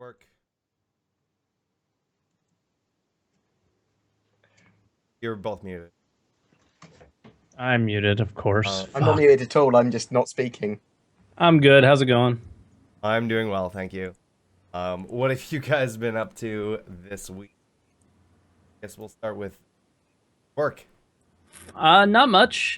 Work. You're both muted. I'm muted, of course. I'm not muted at all. I'm just not speaking. I'm good. How's it going? I'm doing well, thank you. What have you guys been up to this week? Guess we'll start with work. Not much.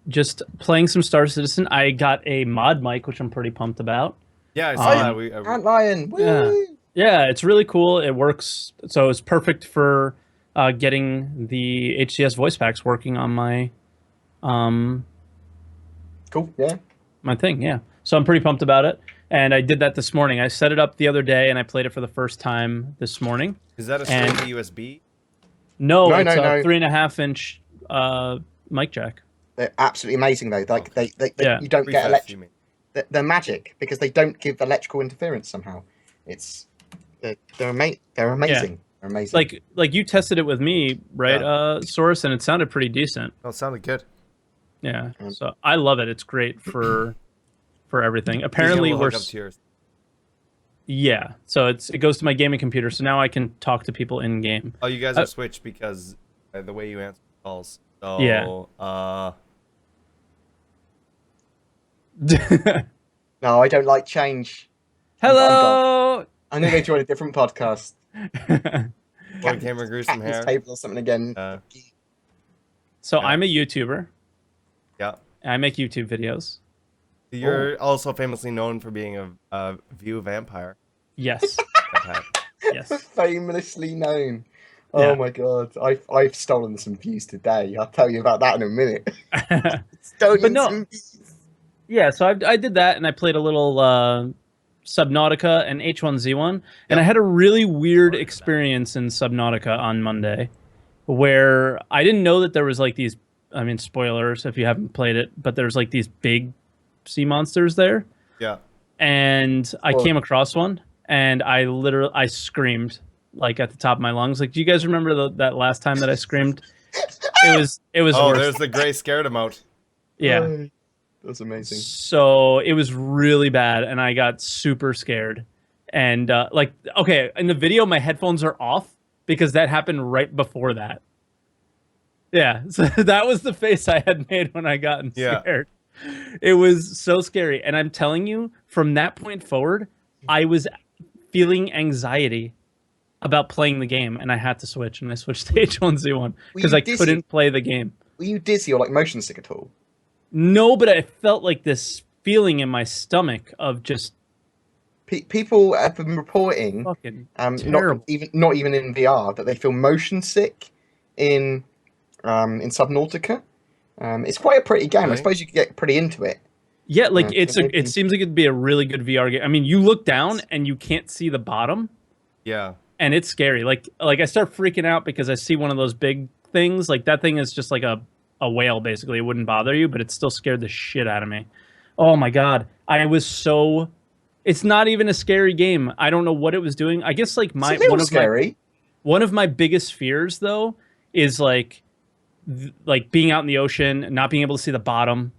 Just playing some Star Citizen. I got a mod mic, which I'm pretty pumped about. Yeah, I saw that. Ant Lion. Woo! Yeah, it's really cool. It works. So it's perfect for getting the HCS voice packs working on my Cool. Yeah. my thing. Yeah. So I'm pretty pumped about it. And I did that this morning. I set it up the other day, and I played it for the first time this morning. Is that a straight to USB? No, it's a no. 3.5-inch mic jack. They're absolutely amazing though. Like Yeah. you don't get Presets, you electric. mean. They're magic because they don't give electrical interference somehow. They're amazing. They're amazing. Like you tested it with me, right, Saurus, and it sounded pretty decent. Oh, it sounded good. Yeah, so I love it. It's great for everything. Apparently, we'll hook up to yours. Yeah. So it goes to my gaming computer, so now I can talk to people in game. Oh, you guys are switched because the way you answer calls. So, Yeah. No, I don't like change. Hello. I'm gonna go join a different podcast. BoredGamer grew some Captain's hair. Table or something again. So I'm a YouTuber. Yeah. I make YouTube videos. You're also famously known for being a view vampire. Yes. Yes. Famously known. Yeah. Oh my god, I've stolen some views today. I'll tell you about that in a minute. Stolen some views. Yeah, so I did that, and I played a little Subnautica and H1Z1, and I had a really weird experience in Subnautica on Monday, where I didn't know that there was like these. I mean, spoilers if you haven't played it, but there's like these big sea monsters there. Yeah. And I came across one, and I screamed like at the top of my lungs. Like, do you guys remember that last time that I screamed? It was. Oh, worse. there's the gray scared emote. Yeah. That's amazing. So it was really bad, and I got super scared. And okay, in the video, my headphones are off because that happened right before that. Yeah, so that was the face I had made when I got scared. Yeah. It was so scary, and I'm telling you, from that point forward, I was feeling anxiety about playing the game, and I had to switch, and I switched to H1Z1 because I couldn't play the game. Were you dizzy or like motion sick at all? No, but I felt like this feeling in my stomach of just people have been reporting, terrible. not even in VR, that they feel motion sick in Subnautica. It's quite a pretty game. Really? I suppose you could get pretty into it. Yeah, like it seems like it'd be a really good VR game. I mean, you look down and you can't see the bottom. Yeah, and it's scary. Like I start freaking out because I see one of those big things. Like that thing is just like a whale, basically. It wouldn't bother you, but it still scared the shit out of me. Oh my god, I was so. It's not even a scary game. I don't know what it was doing. I guess like one of my biggest fears though is like being out in the ocean, not being able to see the bottom,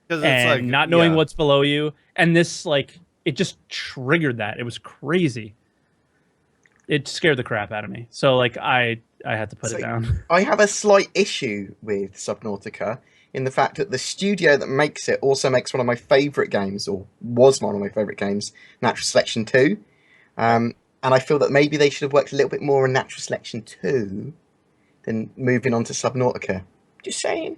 and not knowing what's below you. And this it just triggered that. It was crazy. It scared the crap out of me. So I had to put it down. I have a slight issue with Subnautica in the fact that the studio that makes it also makes one of my favourite games, or was one of my favourite games, Natural Selection 2. And I feel that maybe they should have worked a little bit more on Natural Selection 2 than moving on to Subnautica. Just saying.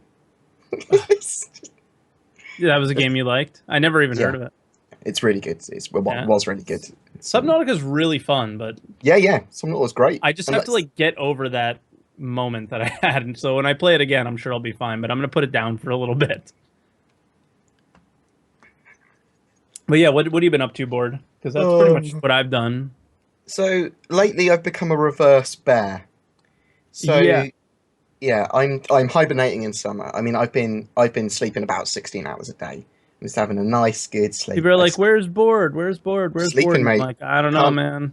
Yeah, that was a game you liked? I never even heard of it. It's really good. It was really good. Subnautica's really fun, but yeah, Subnautica's great. I just have to get over that moment that I had, and so when I play it again, I'm sure I'll be fine. But I'm gonna put it down for a little bit. But yeah, what have you been up to, Bored? Because that's pretty much what I've done. So lately, I've become a reverse bear. So yeah, I'm hibernating in summer. I mean, I've been sleeping about 16 hours a day. I'm just having a nice, good sleep. People are like, "Where's Bored? Where's Bored? Where's sleeping, Bored?" mate. I'm like, I don't know, man.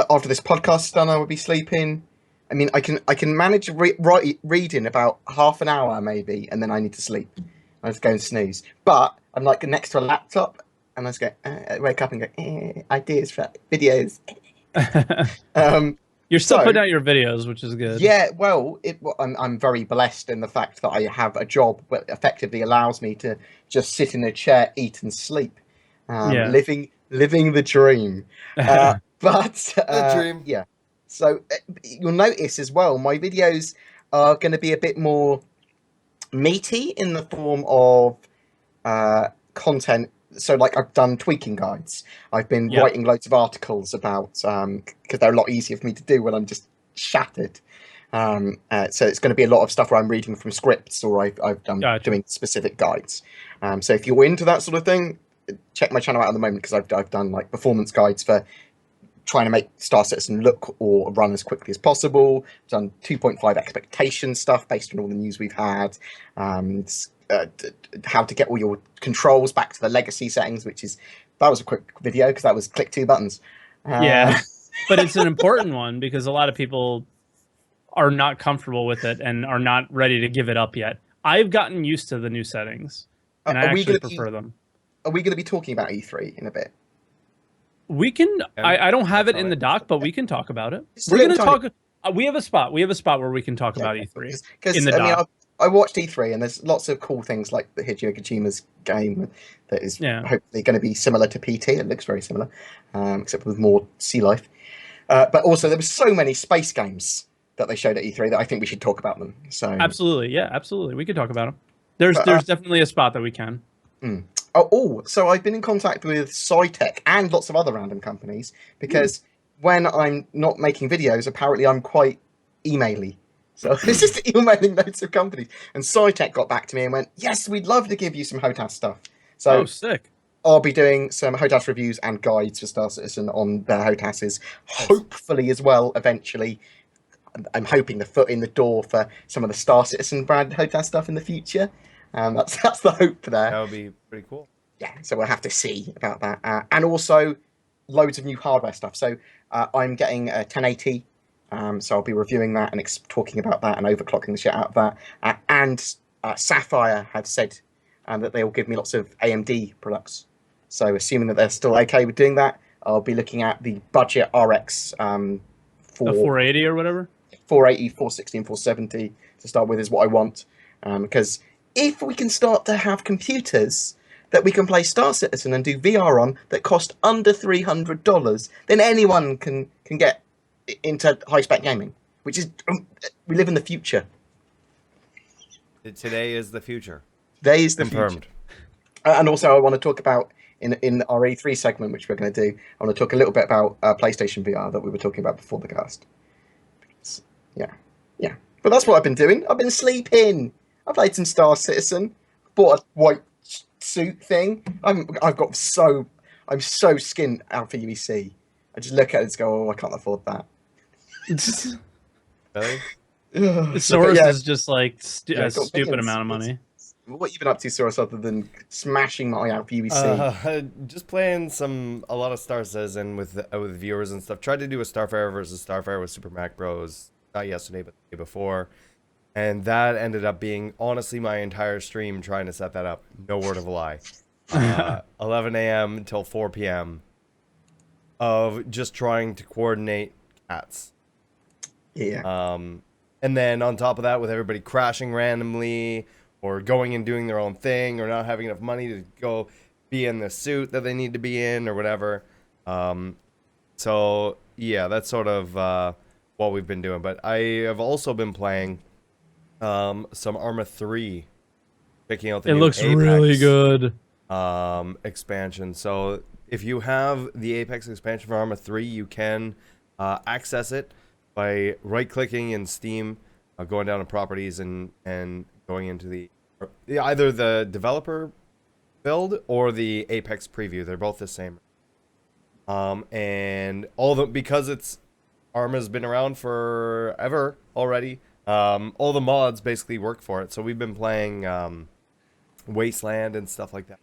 After this podcast is done, I will be sleeping. I mean, I can manage reading about half an hour maybe, and then I need to sleep. I just go and snooze. But I'm next to a laptop, and I just go, wake up and go, ideas for videos. You're still So, putting out your videos, which is good. yeah, well, I'm very blessed in the fact that I have a job that effectively allows me to just sit in a chair, eat and sleep, Yeah. living the dream. But The dream. yeah, so you'll notice as well, my videos are going to be a bit more meaty in the form of content. So, like, I've done tweaking guides. I've been Yeah. writing loads of articles about because they're a lot easier for me to do when I'm just shattered. So it's going to be a lot of stuff where I'm reading from scripts or I've done Gotcha. doing specific guides. So if you're into that sort of thing, check my channel out at the moment because I've done like performance guides for trying to make Star Citizen look or run as quickly as possible. Done 2.5 expectation stuff based on all the news we've had. How to get all your controls back to the legacy settings, that was a quick video because that was click 2 buttons. Yeah, but it's an important one because a lot of people are not comfortable with it and are not ready to give it up yet. I've gotten used to the new settings, and I actually prefer them. Are we going to be talking about E3 in a bit? We can. I don't have it in the doc, but we can talk about it. We're going to talk. We have a spot. We have a spot where we can talk about E3 in the doc. I watched E3 and there's lots of cool things like the Hideo Kojima's game that is hopefully going to be similar to PT. It looks very similar, except with more sea life. But also there were so many space games that they showed at E3 that I think we should talk about them. So absolutely, yeah, absolutely, we could talk about them. There's definitely a spot that we can. So I've been in contact with SciTech and lots of other random companies because when I'm not making videos, apparently I'm quite emaily. So it's just emailing loads of companies. And SciTech got back to me and went, yes, we'd love to give you some HOTAS stuff. So sick. I'll be doing some HOTAS reviews and guides for Star Citizen on their HOTASes, hopefully as well, eventually. I'm hoping the foot in the door for some of the Star Citizen brand HOTAS stuff in the future. That's the hope there. That would be pretty cool. Yeah, so we'll have to see about that. And also loads of new hardware stuff. So I'm getting a 1080. So I'll be reviewing that and talking about that and overclocking the shit out of that. And Sapphire have said that they will give me lots of AMD products. So assuming that they're still okay with doing that, I'll be looking at the budget RX the 480 or whatever? 480, 460 and 470 to start with is what I want. Because if we can start to have computers that we can play Star Citizen and do VR on that cost under $300, then anyone can get into high-spec gaming, which is we live in the future. Today is the future. Today is the Confirmed. future. And also I want to talk about in our E3 segment, which we're going to do, I want to talk a little bit about PlayStation VR that we were talking about before the cast. Yeah. But that's what I've been doing. I've been sleeping. I played some Star Citizen, bought a white suit thing. I'm so skinned out for UEC. I just look at it and go, I can't afford that. Really? Saurus is just like a stupid amount of money. What have you been up to, Saurus, other than smashing my out for UEC? Just playing a lot of Star Citizen with viewers and stuff. Tried to do a Starfire versus Starfire with Super Mac Bros. Not yesterday, but the day before. And that ended up being, honestly, my entire stream trying to set that up. No word of a lie. 11 a.m. until 4 p.m. of just trying to coordinate cats. Yeah. And then on top of that, with everybody crashing randomly or going and doing their own thing or not having enough money to go be in the suit that they need to be in or whatever. So, yeah, that's sort of what we've been doing. But I have also been playing some Arma 3. Picking out the new looks Apex, really good. Expansion. So if you have the Apex expansion for Arma 3, you can access it by right-clicking in Steam, going down to properties and going into either the developer build or the Apex preview. They're both the same. And because Arma's been around forever already. All the mods basically work for it. So we've been playing Wasteland and stuff like that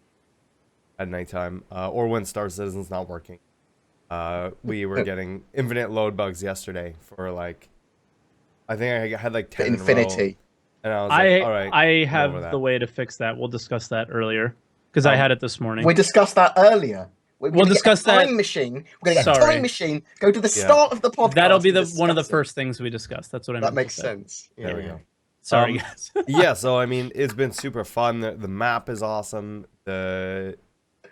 at nighttime, or when Star Citizen's not working. We were getting infinite load bugs yesterday for I think I had 10 Infinity. in a row, and I was like, all right, I have the way to fix that. We'll discuss that earlier because I had it this morning. We discussed that earlier. We'll discuss that. Time machine. We're going to get a Sorry. time machine. Go to the start of the podcast. That'll be and one of the discuss it. first things we discuss. That's what I meant. That makes to say. sense. There we go. Sorry, guys. Yeah, so I mean, it's been super fun. The map is awesome. The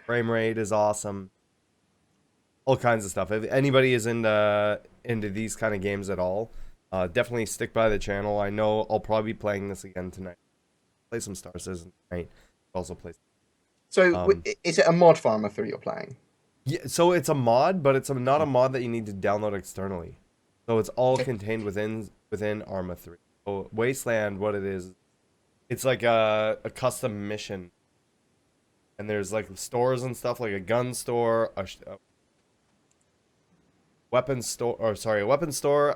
frame rate is awesome. All kinds of stuff. If anybody is into these kind of games at all, definitely stick by the channel. I know I'll probably be playing this again tonight. Play some Star Citizen tonight. Also play. So, is it a mod for Arma 3 you're playing? Yeah, so it's a mod, but it's not a mod that you need to download externally. So it's all contained within Arma 3. So Wasteland, what it is, it's like a custom mission. And there's like stores and stuff, like a gun store, a weapon store,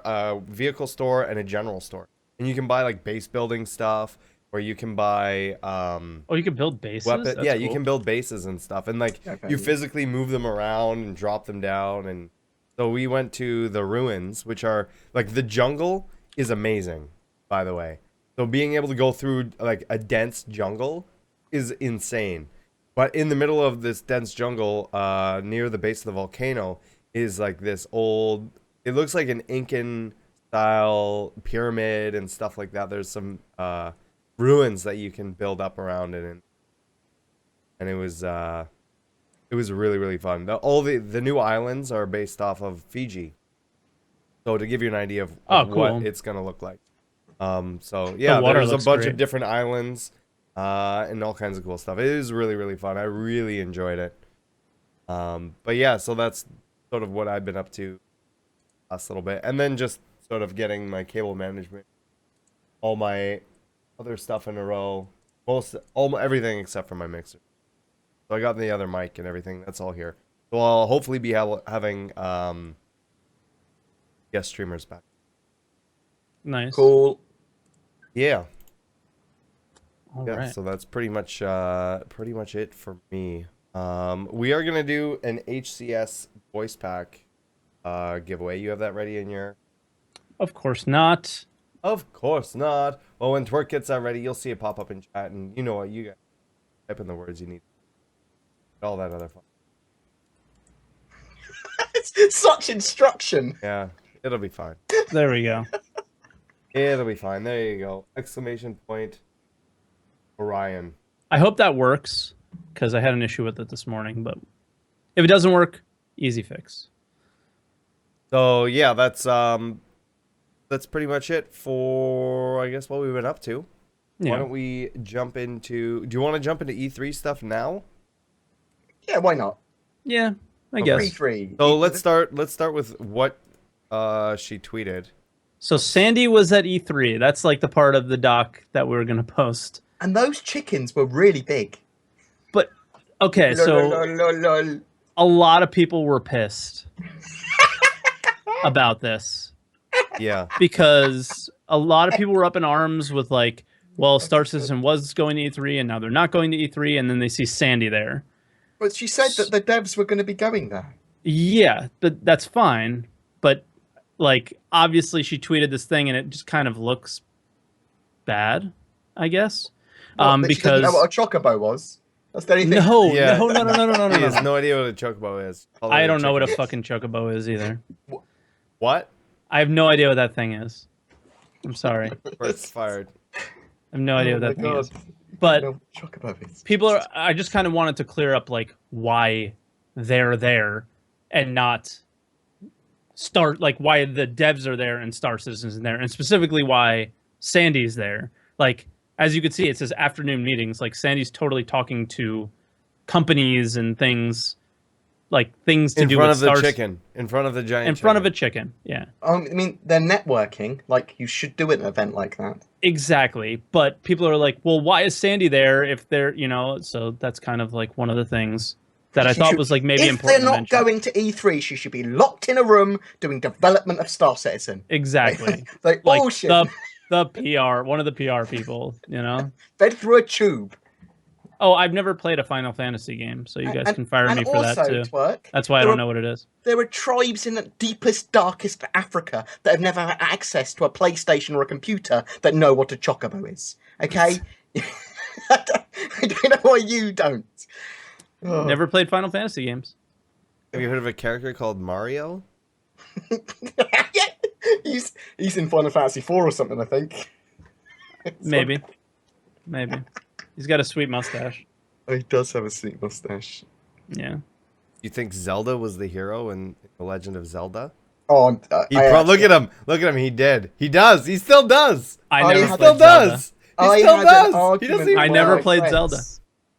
a vehicle store, and a general store. And you can buy like base building stuff, or you can buy you can build bases. yeah, cool. you can build bases and stuff, and like you physically move them around and drop them down. And so we went to the ruins, which are like the jungle is amazing, by the way. So being able to go through like a dense jungle is insane. But in the middle of this dense jungle, near the base of the volcano, is like this old. It looks like an Incan style pyramid and stuff like that. There's some ruins that you can build up around it, and it was really, really fun. All the new islands are based off of Fiji, so to give you an idea of cool. what it's gonna look like. So yeah, there's a bunch of different islands and all kinds of cool stuff. It is really, really fun. I really enjoyed it. But yeah, so that's sort of what I've been up to last little bit, and then just sort of getting my cable management, all my other stuff in a row, everything except for my mixer. So I got the other mic and everything. That's all here. So I'll hopefully be having guest streamers back. Nice. Cool. Yeah. All Yeah. right. So that's pretty much it for me. We are gonna do an HCS voice pack giveaway. You have that ready in your? Of course not. Of course not. Well, when Twerk gets that ready, you'll see it pop up in chat, and you know what, you guys type in the words you need. All that other fun. It's such instruction. Yeah, it'll be fine. There we go. It'll be fine. There you go. Exclamation point. Orion. I hope that works, because I had an issue with it this morning, but if it doesn't work, easy fix. So yeah, that's pretty much it for, I guess, what we've been up to. Yeah. Why don't we jump into? Do you want to jump into E3 stuff now? Yeah, why not? Yeah, I guess. E3. So let's start with what she tweeted. So Sandy was at E3. That's like the part of the doc that we were going to post. And those chickens were really big. But, okay, so a lot of people were pissed about this. Yeah. Because a lot of people were up in arms with like, well, Star Citizen was going to E3 and now they're not going to E3, and then they see Sandy there. But she said that the devs were going to be going there. Yeah, but that's fine. But like, obviously she tweeted this thing and it just kind of looks bad, I guess. What, Because she didn't know what a chocobo was. That's the only thing. no, Yeah. no. He has no idea what a chocobo is. I don't know what a fucking chocobo is either. What? I have no idea what that thing is. I'm sorry. First fired. I have no idea what that thing is. I But don't know what chocobo is. people are. I just kind of wanted to clear up like why they're there and not why the devs are there and Star Citizen's in there, and specifically why Sandy's there. Like, as you can see, it says afternoon meetings. Like, Sandy's totally talking to companies and things, like things to do with in front of the Star chicken. In front of the giant. in front of a chicken. Yeah. I mean, they're networking. Like, you should do an event like that. Exactly. But people are like, well, why is Sandy there if they're, so that's kind of like one of the things that I thought was like maybe if important. they're not to mention. going to E3, she should be locked in a room doing development of Star Citizen. Exactly. Like Like bullshit. the PR, one of the PR people, Fed through a tube. Oh, I've never played a Final Fantasy game, so you guys can fire me for that too. Twerk, That's why I don't know what it is. there are tribes in the deepest, darkest Africa that have never had access to a PlayStation or a computer that know what a chocobo is. Okay? I don't know why you don't. Oh. Never played Final Fantasy games. Have you heard of a character called Mario? he's in Final Fantasy 4 or something, I think. Maybe. He's got a sweet mustache. Oh, he does have a sweet mustache. Yeah. You think Zelda was the hero in The Legend of Zelda? Oh, Look at him. Look at him. He did. He does. He still does. I never He played still Zelda. does. He still does. He doesn't even I never played Zelda.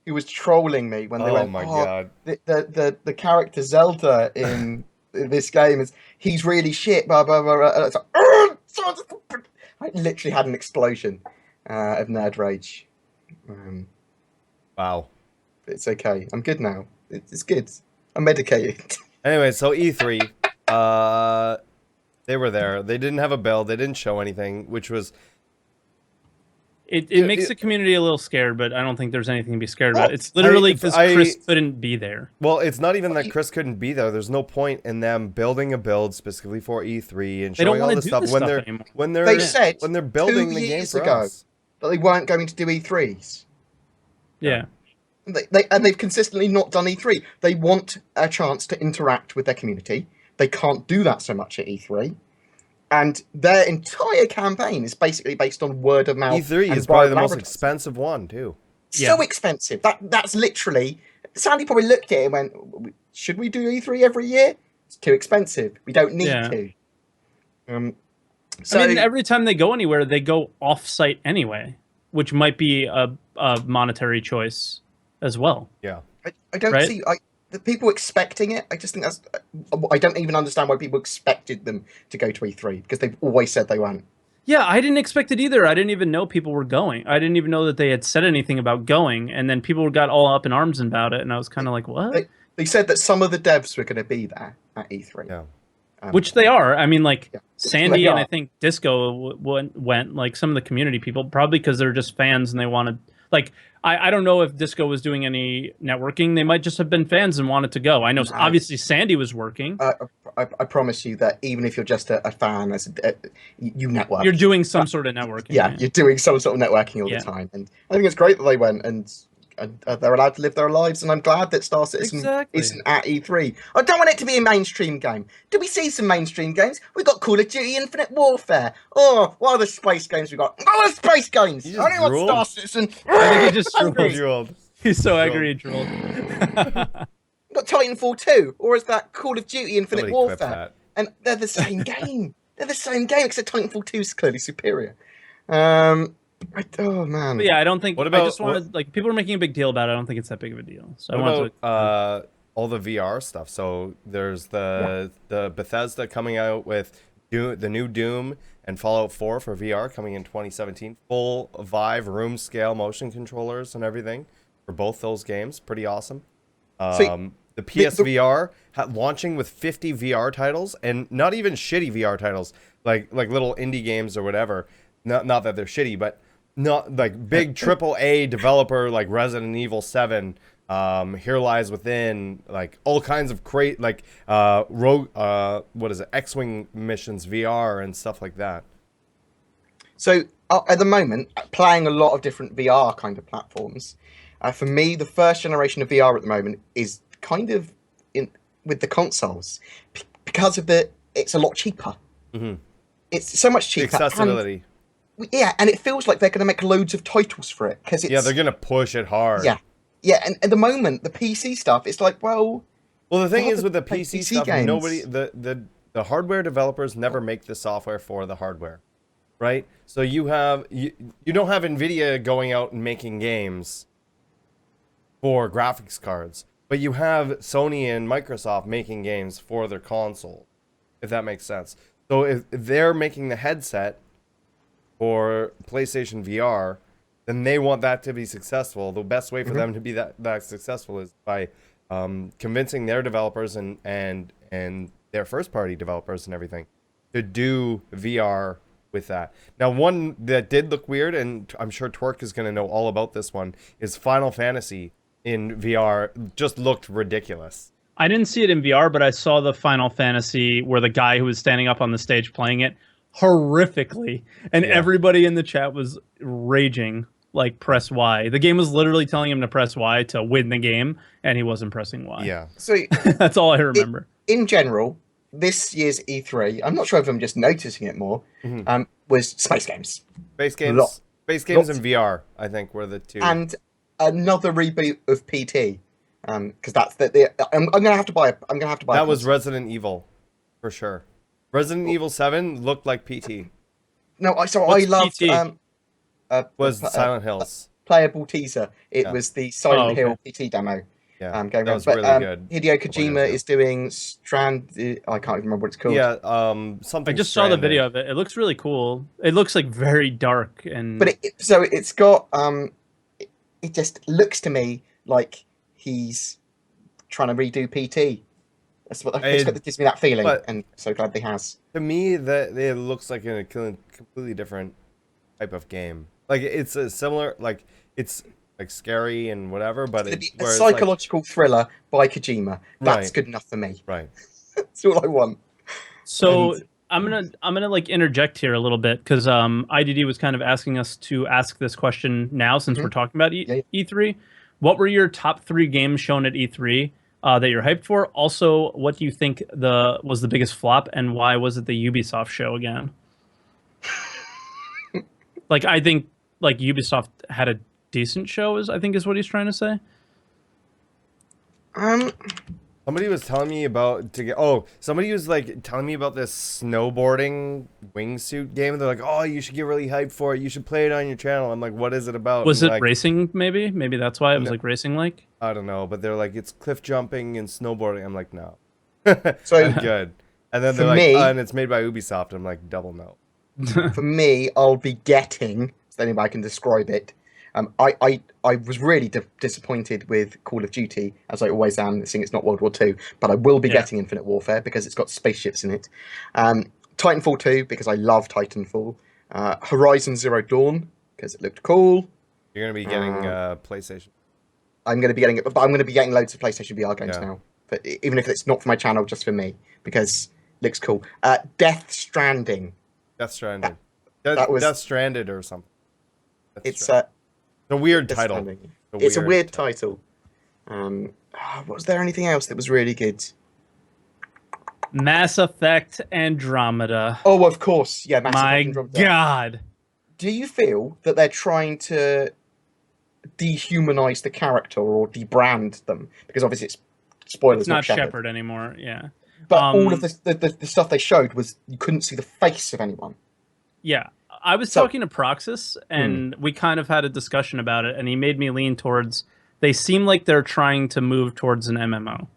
He was trolling me when they Oh went, my god. The character Zelda in this game is he's really shit. Blah blah blah. And it's like, I literally had an explosion of nerd rage. Wow. It's okay. I'm good now. It's good. I'm medicated. Anyway, so E3, they were there. They didn't have a build. They didn't show anything, which was... It makes the community a little scared, but I don't think there's anything to be scared about. It's literally because Chris couldn't be there. Well, it's not even that Chris couldn't be there. There's no point in them building a build specifically for E3 and showing all this stuff when they're they said when they're building 2 the game years for ago us. that they weren't going to do E3s. Yeah. They've consistently not done E3. They want a chance to interact with their community. They can't do that so much at E3. And their entire campaign is basically based on word of mouth. E3 is probably the most expensive one, too. So expensive. That's literally... Sandy probably looked at it and went, should we do E3 every year? It's too expensive. We don't need to. I mean, every time they go anywhere, they go off-site anyway, which might be a monetary choice as well. Yeah. I don't see... the people expecting it, I just think that's... I don't even understand why people expected them to go to E3, because they've always said they weren't. Yeah, I didn't expect it either. I didn't even know people were going. I didn't even know that they had said anything about going, and then people got all up in arms about it, and I was kind of like, what? They said that some of the devs were going to be there at E3. Yeah. Which they are. I mean, like, Sandy and I think Disco went, like, some of the community people, probably because they're just fans and they wanted... Like, I don't know if Disco was doing any networking. They might just have been fans and wanted to go. I know, obviously, Sandy was working. I promise you that even if you're just a fan, you network. You're doing some sort of networking. Yeah, you're doing some sort of networking all the time. And I think it's great that they went and they're allowed to live their lives. And I'm glad that Star Citizen isn't at E3. I don't want it to be a mainstream game. Do we see some mainstream games? We've got Call of Duty Infinite Warfare. Oh, what are the space games we got? Oh, the space games! I don't want Star Citizen. I think he just drooled. He's so angry he drooled. We've got Titanfall 2, or is that Call of Duty Infinite Warfare? And they're the same game. They're the same game, except Titanfall 2 is clearly superior. Oh man. But yeah, I don't think. What about, I just wanted, like, people are making a big deal about it. I don't think it's that big of a deal. So what about all the VR stuff? So there's the Bethesda coming out with the new Doom and Fallout 4 for VR coming in 2017. Full Vive room scale motion controllers and everything for both those games. Pretty awesome. The PSVR launching with 50 VR titles, and not even shitty VR titles, like little indie games or whatever. Not that they're shitty, but not like big AAA developer like Resident Evil 7, Here Lies Within, like all kinds of Rogue, what is it, X-Wing missions VR and stuff like that. So at the moment, playing a lot of different VR kind of platforms. For me, the first generation of VR at the moment is kind of with the consoles because of it's a lot cheaper. Mm-hmm. It's so much cheaper. Accessibility. And it feels like they're going to make loads of titles for it because it's... Yeah, they're going to push it hard. Yeah, and at the moment, the PC stuff, it's like, well... Well, the thing is with the PC stuff, games. nobody... The hardware developers never make the software for the hardware, right? So you don't have NVIDIA going out and making games for graphics cards, but you have Sony and Microsoft making games for their console, if that makes sense. So if they're making the headset for PlayStation VR, then they want that to be successful. The best way for them to be that successful is by convincing their developers and their first-party developers and everything to do VR with that. Now, one that did look weird, and I'm sure Twerk is going to know all about this one, is Final Fantasy in VR. Just looked ridiculous. I didn't see it in VR, but I saw the Final Fantasy where the guy who was standing up on the stage playing it horrifically, and everybody in the chat was raging like press Y. The game was literally telling him to press Y to win the game, and he wasn't pressing Y. Yeah. So That's all I remember. in general, this year's E3, I'm not sure if I'm just noticing it more, was space games. Space Lot- games lots- and VR, I think, were the two. And another reboot of PT. Because that's the I'm gonna have to buy. That was Resident Evil, for sure. Resident Evil 7 looked like PT. No, I What's loved PT? Was Silent Hills. playable teaser. It Yeah. was the Silent okay. Hill PT demo. Yeah, Going that around. was But really good. Hideo What Kojima is it? is doing Strand. I can't even remember what it's called. Yeah, something. I just saw the Stranded. video of it. It looks really cool. It looks like very dark and. But it's got it just looks to me like he's trying to redo PT. That's what that gives me that feeling, but- and so glad he has. To me, that it looks like a completely different type of game. Like it's a similar, like it's like scary and whatever, but It's it's gonna be a psychological thriller by Kojima. That's Right. good enough for me. right. That's all I want. So And- I'm gonna like interject here a little bit because IDD was kind of asking us to ask this question now since we're talking about E3. What were your top 3 games shown at E3 that you're hyped for? Also, what do you think was the biggest flop, and why was it the Ubisoft show again? Like I think like Ubisoft had a decent show, I think is what he's trying to say. Somebody was telling me about somebody was like telling me about this snowboarding wingsuit game. They're like, oh, you should get really hyped for it. You should play it on your channel. I'm like, what is it about? Was And it like, racing? Maybe that's why it was like racing like. I don't know, but they're like, it's cliff jumping and snowboarding. I'm like, no. So I'm good. And then for they're like, me- and it's made by Ubisoft. I'm like, double no. for me, I'll be getting. Is there any way I can describe it? I was really disappointed with Call of Duty, as I always am, seeing it's not World War II, but I will be getting Infinite Warfare because it's got spaceships in it. Titanfall 2, because I love Titanfall. Horizon Zero Dawn, because it looked cool. You're gonna be getting PlayStation. I'm going to be getting it, but I'm going to be getting loads of PlayStation VR games Yeah. now. But even if it's not for my channel, just for me, because it looks cool. Death Stranding. Death Stranded. that was- Death Stranded or something. Death It's Stranded. a weird Death title. Stranding. It's a weird title. Was there anything else that was really good? Mass Effect Andromeda. Oh, of course. Yeah, Mass My Effect Andromeda. God. Do you feel that they're trying to dehumanize the character or debrand them? Because obviously it's spoilers, It's not Shepard. Shepard anymore. Yeah. But all of the stuff they showed was you couldn't see the face of anyone. Yeah. I was So- talking to Proxys, and we kind of had a discussion about it, and he made me lean towards. They seem like they're trying to move towards an MMO,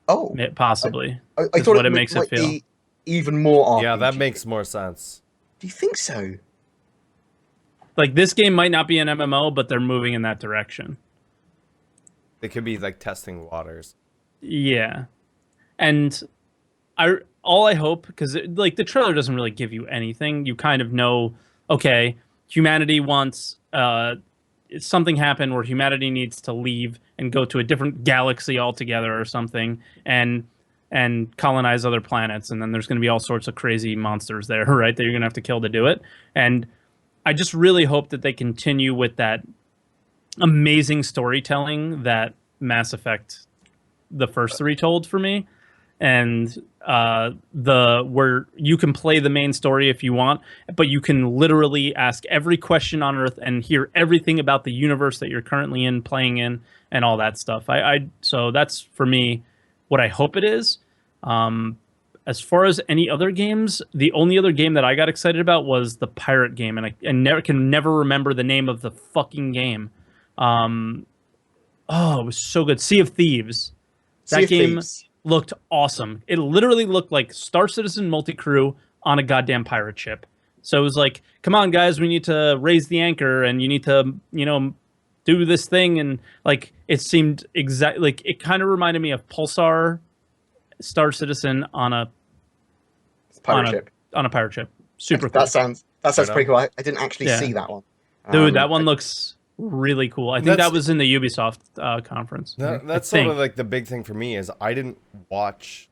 Oh, possibly. I is thought what it might- makes it might feel. be even more. Yeah, that RPG. makes more sense. Do you think so? Like this game might not be an MMO, but they're moving in that direction. They could be like testing waters. Yeah, and all I hope, because like the trailer doesn't really give you anything. You kind of know, okay, humanity wants something happen where humanity needs to leave and go to a different galaxy altogether or something, and colonize other planets, and then there's going to be all sorts of crazy monsters there, right? That you're going to have to kill to do it. And I just really hope that they continue with that amazing storytelling that Mass Effect, the first 3 told for me, and where you can play the main story if you want, but you can literally ask every question on Earth and hear everything about the universe that you're currently playing in, and all that stuff. So that's for me what I hope it is. As far as any other games, the only other game that I got excited about was the pirate game, and I can never remember the name of the fucking game. It was so good. Sea of Thieves. Sea of Game Thieves. looked awesome. It literally looked like Star Citizen multi-crew on a goddamn pirate ship. So it was like, come on, guys, we need to raise the anchor, and you need to, do this thing. And like, it seemed exactly like it kind of reminded me of Pulsar, Star Citizen on a Pirate ship. on a pirate ship. Super cool. That sounds pretty cool. I didn't actually Yeah. see that one. Dude, that one looks really cool. I think That's- that was in the Ubisoft conference. That's I sort think. of like the big thing for me is I didn't watch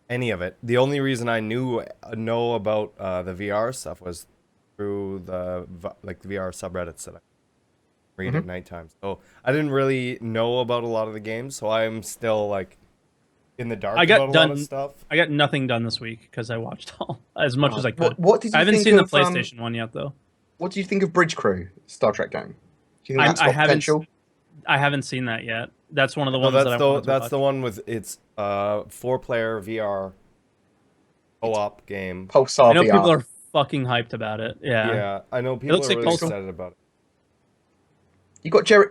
any of it. The only reason I know about the VR stuff was through the VR subreddits that I read at nighttime. So I didn't really know about a lot of the games, so I'm still like in the dark about a lot of stuff. I got nothing done this week because I watched all as much as I could. What did you I haven't think seen the of, PlayStation one yet, though. What do you think of Bridge Crew, Star Trek game? Do you think that's got potential? I haven't seen that yet. That's one of the No, ones that I wanted to that's watch. the one with its 4-player VR co-op game. Pulsar I know VR. people are fucking hyped about it. Yeah. Yeah, I know people looks are like really Pulsar. excited about it.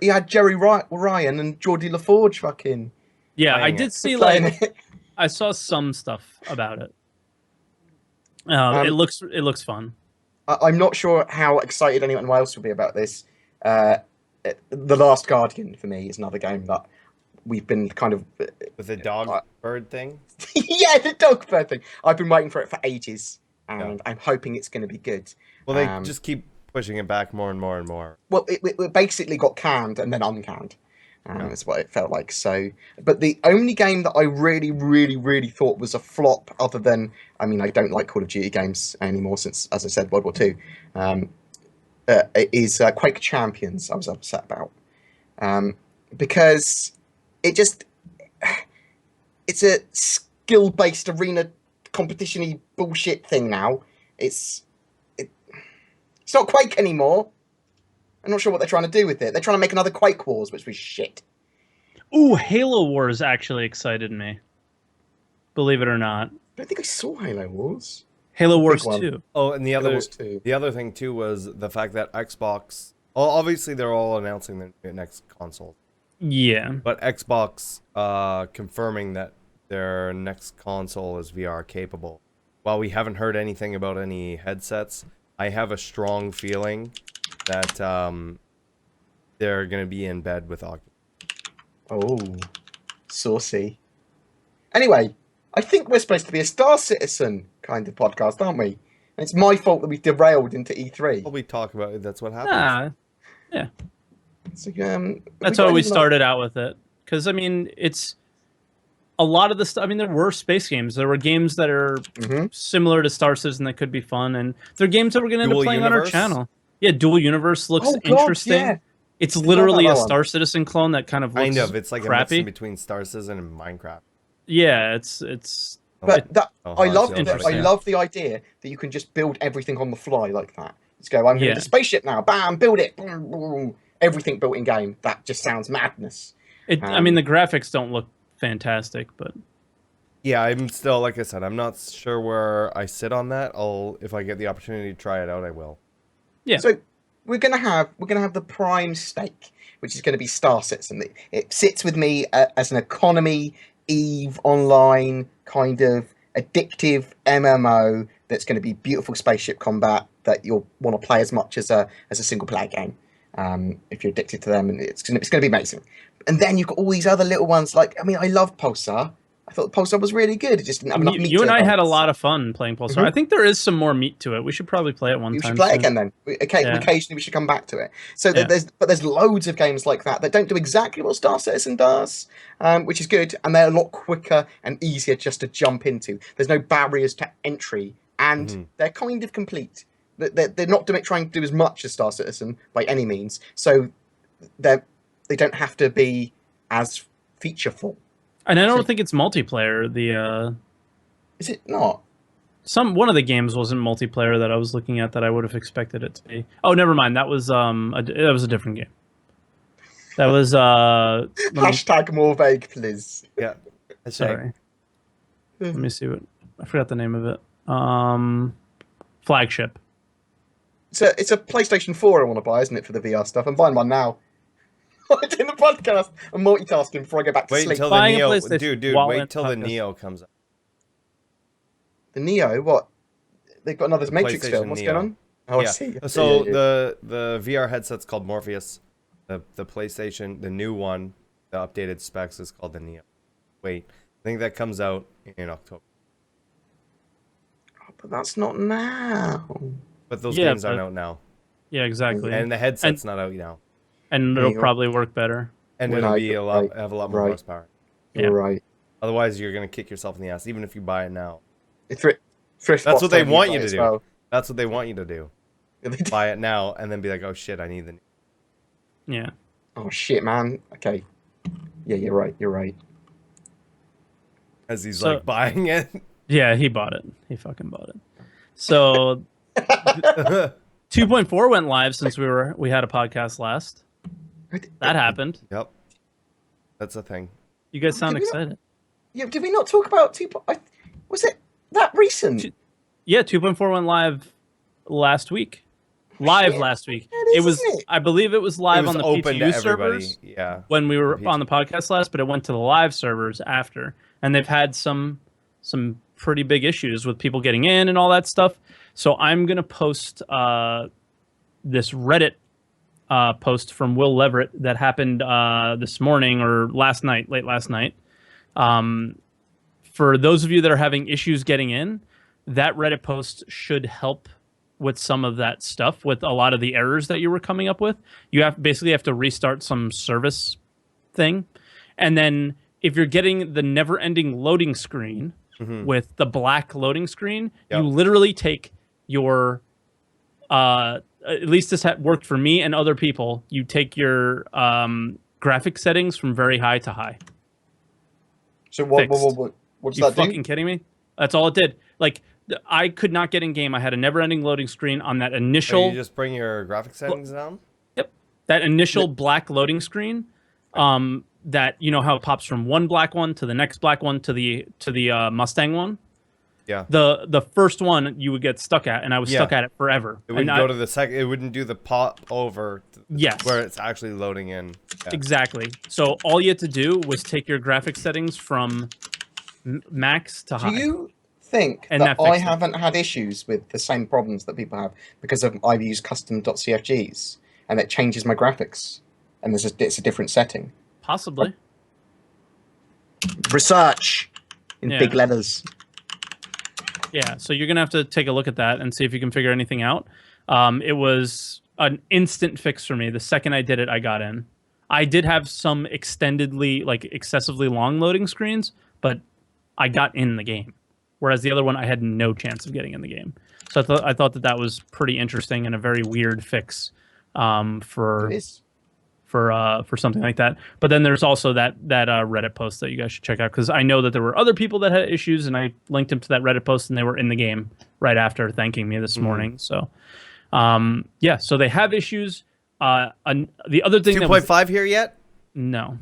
You had Jerry Ryan and Geordie LaForge fucking Yeah, I Playing did it. see playing like it. I saw some stuff about it. It looks fun. I'm not sure how excited anyone else will be about this. The Last Guardian for me is another game that we've been kind of With the dog bird thing. yeah, the dog bird thing. I've been waiting for it for ages, and Yeah. I'm hoping it's going to be good. Well, they just keep pushing it back more and more and more. Well, it basically got canned and then uncanned. That's what it felt like. So, but the only game that I really, really, really thought was a flop, other than, I mean, I don't like Call of Duty games anymore since, as I said, World War II, is Quake Champions. I was upset about because it's a skill-based arena competition-y bullshit thing now. It's not Quake anymore. I'm not sure what they're trying to do with it. They're trying to make another Quake Wars, which was shit. Ooh, Halo Wars actually excited me. Believe it or not. I don't think I saw Halo Wars. Halo Wars one. 2. Oh, and Halo Wars 2. the other thing too was the fact that Xbox. Well, obviously they're all announcing their next console, Yeah. but Xbox confirming that their next console is VR capable. While we haven't heard anything about any headsets, I have a strong feeling that they're gonna be in bed with Oculus. Oh, saucy. Anyway, I think we're supposed to be a Star Citizen kind of podcast, aren't we? And it's my fault that we derailed into E3. Well, we talk about it. That's what happens. Ah, yeah. So, That's how we started out with it. Because, I mean, it's a lot of the stuff. I mean, there were space games. There were games that are similar to Star Citizen that could be fun. And they're games that we're going to end up Dual playing on our Universe? channel. Yeah, Dual Universe looks Oh, God, interesting. yeah. It's literally about a that one. Star Citizen clone that kind of looks Kind of. It's like a mix crappy. in between Star Citizen and Minecraft. Yeah, it's But that, Oh, I love interesting. I love the idea that you can just build everything on the fly like that. Let's go. I'm going Yeah. to spaceship now. Bam, build it. Boom, boom. Everything built in game. That just sounds madness. I mean, the graphics don't look fantastic, but Yeah, I'm still, like I said, I'm not sure where I sit on that. If I get the opportunity to try it out, I will. yeah. So we're gonna have the prime stake, which is going to be Star Citizen. It sits with me as an economy Eve online kind of addictive MMO that's going to be beautiful spaceship combat that you'll want to play as much as a single player game. If you're addicted to them, and it's going to be amazing. And then you've got all these other little ones. Like, I mean, I loved Pulsar. I thought Pulsar was really good. It just didn't have enough meat You to and it. I had a lot of fun playing Pulsar. I think there is some more meat to it. We should probably play it one We time. should play it soon. again then. Occasionally we should come back to it. So Yeah. there's loads of games like that don't do exactly what Star Citizen does, which is good, and they're a lot quicker and easier just to jump into. There's no barriers to entry, and they're kind of complete. They're not trying to do as much as Star Citizen by any means, so they don't have to be as featureful. And I don't think it's multiplayer. Is it not? One of the games wasn't multiplayer that I was looking at that I would have expected it to be. Oh, never mind. That was a different game. That was Hashtag more vague, please. Yeah. sorry. Let me see what I forgot the name of it. Flagship. It's a PlayStation 4 I want to buy, isn't it, for the VR stuff? I'm buying one now. It's in the podcast. I'm multitasking before I go back to Wait sleep. until the Buying a Neo, PlayStation dude. while Wait in till the podcast. Neo comes out. The Neo, what? They've got another Matrix PlayStation film. What's Neo. going on? Oh, I Yeah. see. So Yeah. the VR headset's called Morpheus. The PlayStation, the new one, the updated specs is called the Neo. Wait, I think that comes out in October. But that's not now. But those Yeah, games aren't but- out now, Yeah, exactly. and the headset's not out now, And it'll Yeah. probably work better. and Right, it'll be right, have a lot more right. horsepower. You're right. Otherwise, you're gonna kick yourself in the ass, even if you buy it now. Thrift That's what they only want you play to as do. well. That's what they want you to do. buy it now, and then be like, oh shit, I need the. Yeah. Oh shit, man. Okay. Yeah, you're right. You're right. As he's So- like buying it. Yeah, he bought it. He fucking bought it. So 2.4 went live since we had a podcast last. That happened. Yep. That's a thing. You guys sound Did we not- excited. Yeah, did we not talk about 2? Was it that recent? Yeah, 2.4 went live last week. Live Shit. last week. It is, was isn't it? I believe it was live It was on the open to PTU everybody. servers Yeah. when we were PTU. on the podcast last, but it went to the live servers after. And they've had some pretty big issues with people getting in and all that stuff. So I'm going to post this Reddit post from Will Leverett that happened this morning or late last night. For those of you that are having issues getting in, that Reddit post should help with some of that stuff, with a lot of the errors that you were coming up with. You basically have to restart some service thing. And then if you're getting the never-ending loading screen with the black loading screen, Yep. you literally take your at least this worked for me and other people. You take your graphic settings from very high to high. So what Fixed. what does You that fucking do? kidding me? That's all it did. Like, I could not get in game. I had a never-ending loading screen on that So initial. you just bring your graphic settings down? That initial black loading screen. That, you know how it pops from one black one to the next black one to the Mustang one. Yeah. The first one you would get stuck at, and I was stuck at it forever. It wouldn't And go to the second. It wouldn't do the pop over. Yes. Where it's actually loading in. Yeah. Exactly. So all you had to do was take your graphic settings from max to high. Do you think And that that I fixed it. haven't had issues with the same problems that people have because I've used custom.cfgs and it changes my graphics and it's a different setting? Possibly. Research in Yeah. big letters. Yeah, so you're gonna have to take a look at that and see if you can figure anything out. It was an instant fix for me. The second I did it, I got in. I did have some excessively long loading screens, but I got in the game. Whereas the other one, I had no chance of getting in the game. So I thought that was pretty interesting and a very weird fix for It is. for something like that. But then there's also that Reddit post that you guys should check out, because I know that there were other people that had issues, and I linked them to that Reddit post, and they were in the game right after thanking me this morning. So yeah, so they have issues. The other thing that was, 2.5 here yet? no.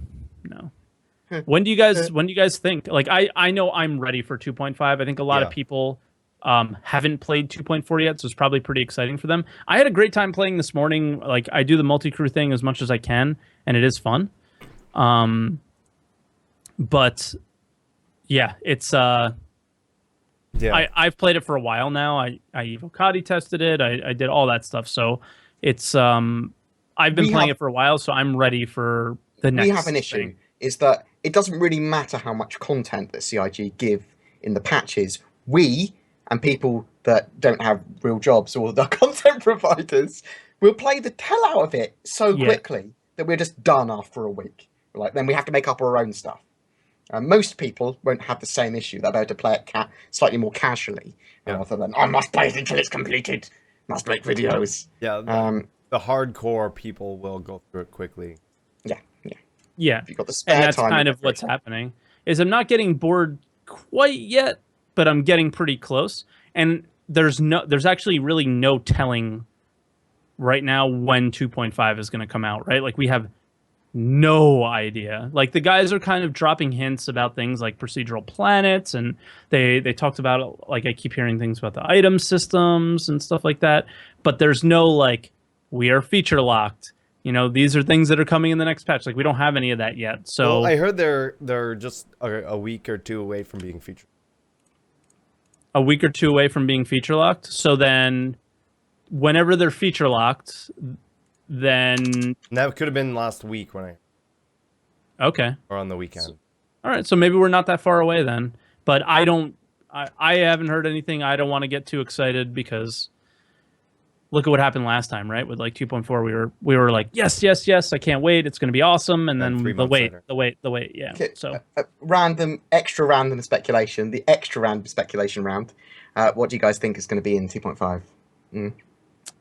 When do you guys think? Like, I know I'm ready for 2.5. I think a lot of people haven't played 2.4 yet, so it's probably pretty exciting for them. I had a great time playing this morning. Like, I do the multi-crew thing as much as I can, and it is fun. But yeah, it's I've played it for a while now. I Evocati tested it. I did all that stuff. So it's I've been playing it for a while, so I'm ready for the next. We have an issue, thing. is that it doesn't really matter how much content that CIG give in the patches. We and people that don't have real jobs or the content providers will play the hell out of it so quickly that we're just done after a week. Like, then we have to make up our own stuff. Most people won't have the same issue. They'll be able to play it slightly more casually, rather than I must play it until it's completed. Must make videos. Yeah. The hardcore people will go through it quickly. Yeah, If you've got the spare and that's time, kind of what's happening. Is I'm not getting bored quite yet, but I'm getting pretty close. And there's actually really no telling right now when 2.5 is going to come out. Right, like we have no idea. Like, the guys are kind of dropping hints about things like procedural planets, and they talked about, like, I keep hearing things about the item systems and stuff like that. But there's no like, we are feature locked. You know, these are things that are coming in the next patch. Like, we don't have any of that yet. So Well, I heard they're just a week or two away from being featured. a week or two away from being feature locked. So then, whenever they're feature locked, then And that could have been last week okay, or on the weekend. all right. So maybe we're not that far away then. But I haven't heard anything. I don't want to get too excited, because look at what happened last time, right? With like 2.4, we were like, yes, I can't wait. It's going to be awesome. And then 3 the months wait. later. Yeah. Okay, So extra random speculation. The extra random speculation round. What do you guys think is going to be in 2.5?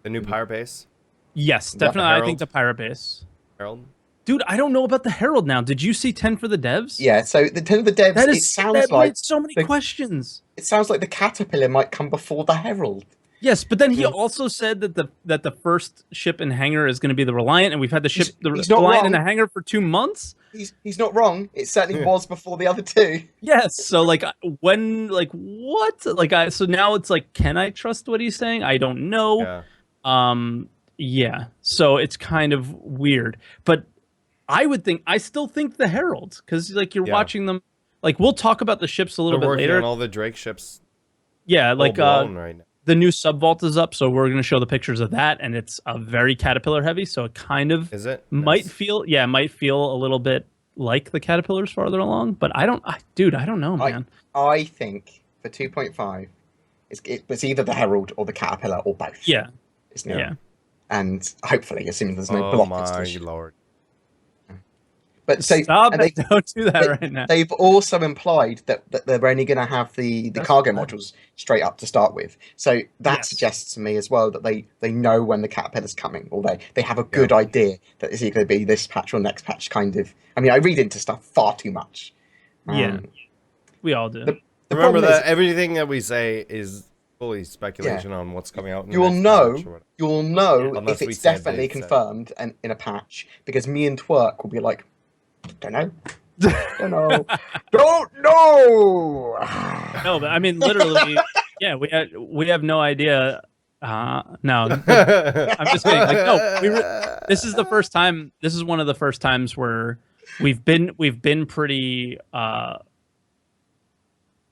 The new pirate base. Yes, definitely. I think the pirate base. Herald. Dude, I don't know about the Herald now. Did you see 10 for the devs? Yeah, so the devs, That made so many questions. It sounds like the Caterpillar might come before the Herald. Yes, but then he also said that the first ship in hangar is going to be the Reliant, and we've had the Reliant in the hangar for 2 months. He's not wrong. It certainly was before the other two. Yes, so what? So now it's like, can I trust what he's saying? I don't know. Yeah. Yeah. So it's kind of weird, but I still think the Herald, because like you're watching them. Like we'll talk about the ships a little bit later. On all the Drake ships. Yeah, like right now. The new subvault is up, so we're going to show the pictures of that, and it's a very Caterpillar heavy, so it kind of might feel a little bit like the Caterpillars farther along, but I don't know, man. I think for 2.5, it's either the Herald or the Caterpillar or both. Yeah, isn't it? Yeah, and hopefully, assuming there's no blockers. Oh my lord! But don't do that right now. They've also implied that they're only going to have the cargo modules straight up to start with. So that suggests to me as well that they know when the Caterpillar's coming, or they have a good idea that it's either going to be this patch or next patch. Kind of. I mean, I read into stuff far too much. We all do. Remember that everything that we say is fully speculation on what's coming out. You'll know if it's definitely confirmed and in a patch, because me and Twerk will be like, don't know. Don't know. No, but I mean, literally, we have no idea. No, I'm just kidding. Like, no, this is the first time. This is one of the first times where we've been pretty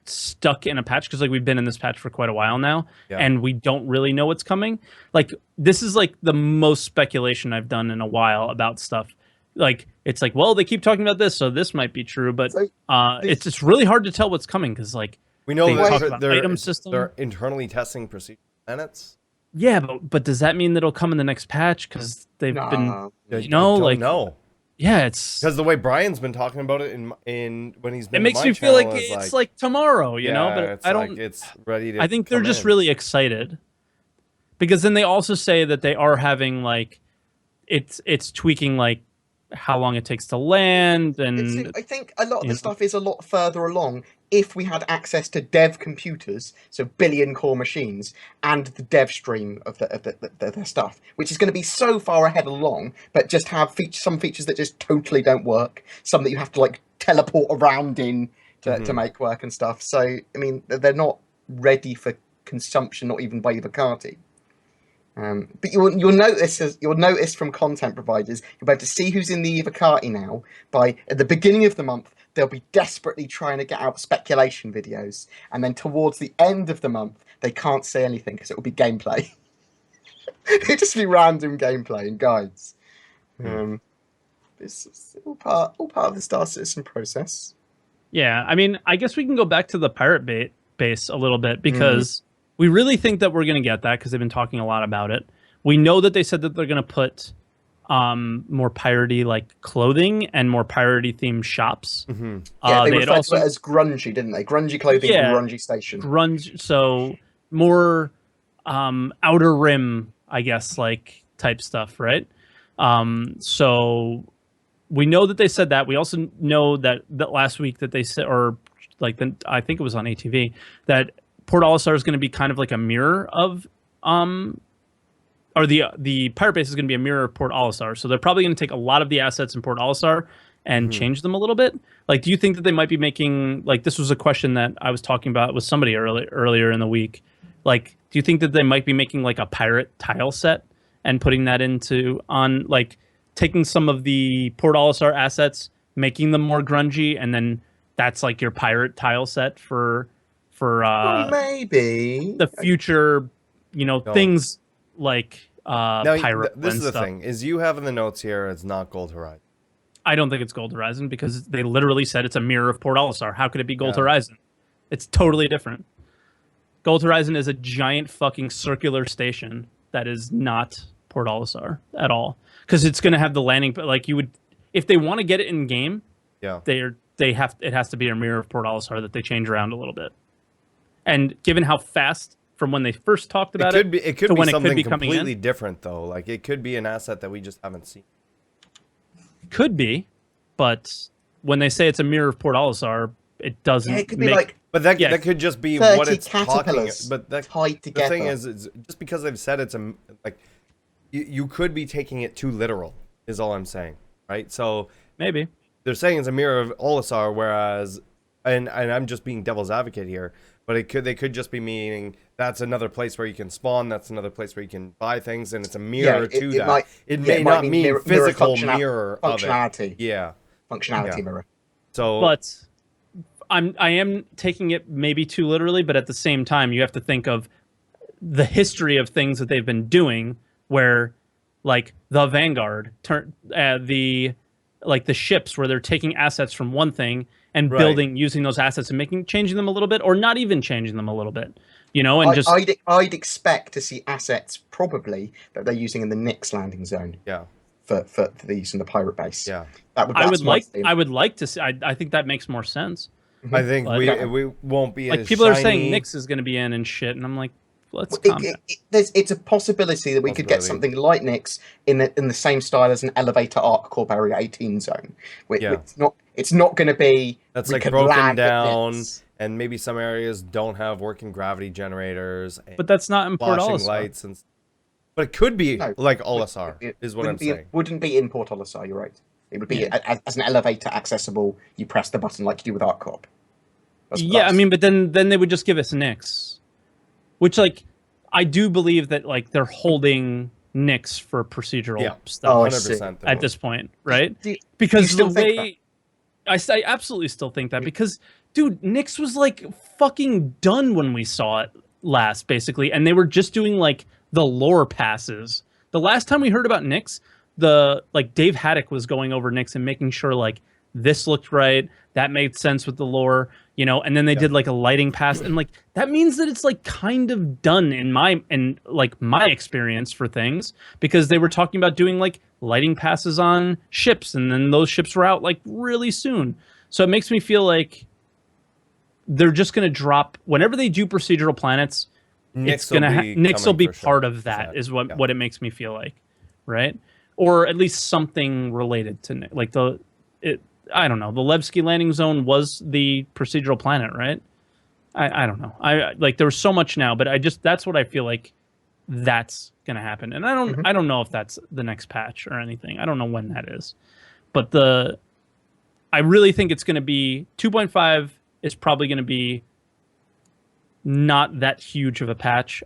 stuck in a patch, because like we've been in this patch for quite a while now, and we don't really know what's coming. Like this is like the most speculation I've done in a while about stuff. Like it's like, well, they keep talking about this, so this might be true, but it's really hard to tell what's coming, because like we know their item system. They're internally testing procedure planets. Yeah, but does that mean that it'll come in the next patch? Because they've been, no. Yeah, it's because the way Brian's been talking about it in when he's been. It makes me feel like it's like tomorrow, you know. But I don't. It's ready to. I think they're just really excited, because then they also say that they are having like, it's tweaking like how long it takes to land, and I think a lot of the stuff is a lot further along if we had access to dev computers, so billion core machines, and the dev stream of their stuff, which is going to be so far ahead along, but just have some features that just totally don't work, some that you have to like teleport around in to make work and stuff. So I mean, they're not ready for consumption, not even by Ivacati. But you'll notice from content providers, you'll be able to see who's in the Ivacati now. By at the beginning of the month, they'll be desperately trying to get out speculation videos, and then towards the end of the month, they can't say anything because it will be gameplay. It'll just be random gameplay and guides. It's all part of the Star Citizen process. Yeah, I mean, I guess we can go back to the pirate base a little bit, because we really think that we're going to get that, because they've been talking a lot about it. We know that they said that they're going to put more piratey like clothing and more piratey themed shops. Yeah, they referred to it as grungy, didn't they? Grungy clothing and grungy station. Grunge, so more outer rim, I guess, like type stuff, right? So we know that they said that. We also know that last week that they said, or like I think it was on ATV, that Port Olisar is going to be kind of like a mirror of, or the pirate base is going to be a mirror of Port Olisar. So they're probably going to take a lot of the assets in Port Olisar and change them a little bit. Like, do you think that they might be making, like, this was a question that I was talking about with somebody earlier in the week. Like, do you think that they might be making like a pirate tile set and putting that on like taking some of the Port Olisar assets, making them more grungy, and then that's like your pirate tile set for maybe the future, things like pirate. This is the thing: is you have in the notes here, it's not Gold Horizon. I don't think it's Gold Horizon, because they literally said it's a mirror of Port Olisar. How could it be Gold Horizon? It's totally different. Gold Horizon is a giant fucking circular station that is not Port Olisar at all, because it's going to have the landing. But like, you would, if they want to get it in game, it has to be a mirror of Port Olisar that they change around a little bit. And given how fast from when they first talked about it could to be when it something could be coming completely in. different though. Like it could be an asset that we just haven't seen. Could be, but when they say it's a mirror of Port Olisar, it doesn't. Yeah, it could be like But that Yes. that could just be what 30 it's talking. caterpillars But that, tied the together. thing is just because they've said it's a like, you could be taking it too literal. Is all I'm saying, right? So maybe. they're saying it's a mirror of Olisar, whereas, and I'm just being devil's advocate here, but they could just be meaning that's another place where you can spawn, that's another place where you can buy things, and it's a mirror to that. It may not mean physical mirror of functionality. it. Yeah. Functionality Yeah. mirror. So, But I am taking it maybe too literally, but at the same time, you have to think of the history of things that they've been doing, where like the Vanguard, the ships, where they're taking assets from one thing and building, using those assets and changing them a little bit, or not even changing them a little bit, you know, and I'd expect to see assets probably that they're using in the Nyx landing zone. yeah. For the use in the pirate base. Yeah. I would like to see. I think that makes more sense. I think But- we won't be Like as people are shiny. saying Nyx is going to be in and shit, and I'm like, let's calm down. It's a possibility that we could get something like Nyx in the same style as an elevator arc core barrier 18 zone. It's not going to be That's we like could broken land at down, Nyx. and maybe some areas don't have working gravity generators. And But that's not in Port flashing Olisar. lights and. But it could be No, like Olisar, is what I'm saying. Wouldn't be in Port Olisar, you're right. It would be as an elevator accessible, you press the button like you do with Arc Corp. Yeah, I mean, but then they would just give us Nyx, which like I do believe that like they're holding Nyx for procedural stuff. Oh, 100% at this point, right? Do Because you still the think way I absolutely still think that, because dude, Nyx was like fucking done when we saw it last, basically, and they were just doing like the lore passes. The last time we heard about Nyx, Dave Haddock was going over Nyx and making sure like this looked right, that made sense with the lore, you know, and then they did like a lighting pass, and like that means that it's like kind of done in my experience for things, because they were talking about doing like lighting passes on ships, and then those ships were out like really soon. So it makes me feel like they're just going to drop whenever they do procedural planets. Nyx will be part of that, is what it makes me feel like, right? Or at least something related to like I don't know. The Levski landing zone was the procedural planet, right? I don't know. I like there was so much now, but that's what I feel like that's gonna happen, and I don't know if that's the next patch or anything. I don't know when that is, but I really think it's gonna be 2.5 is probably gonna be not that huge of a patch.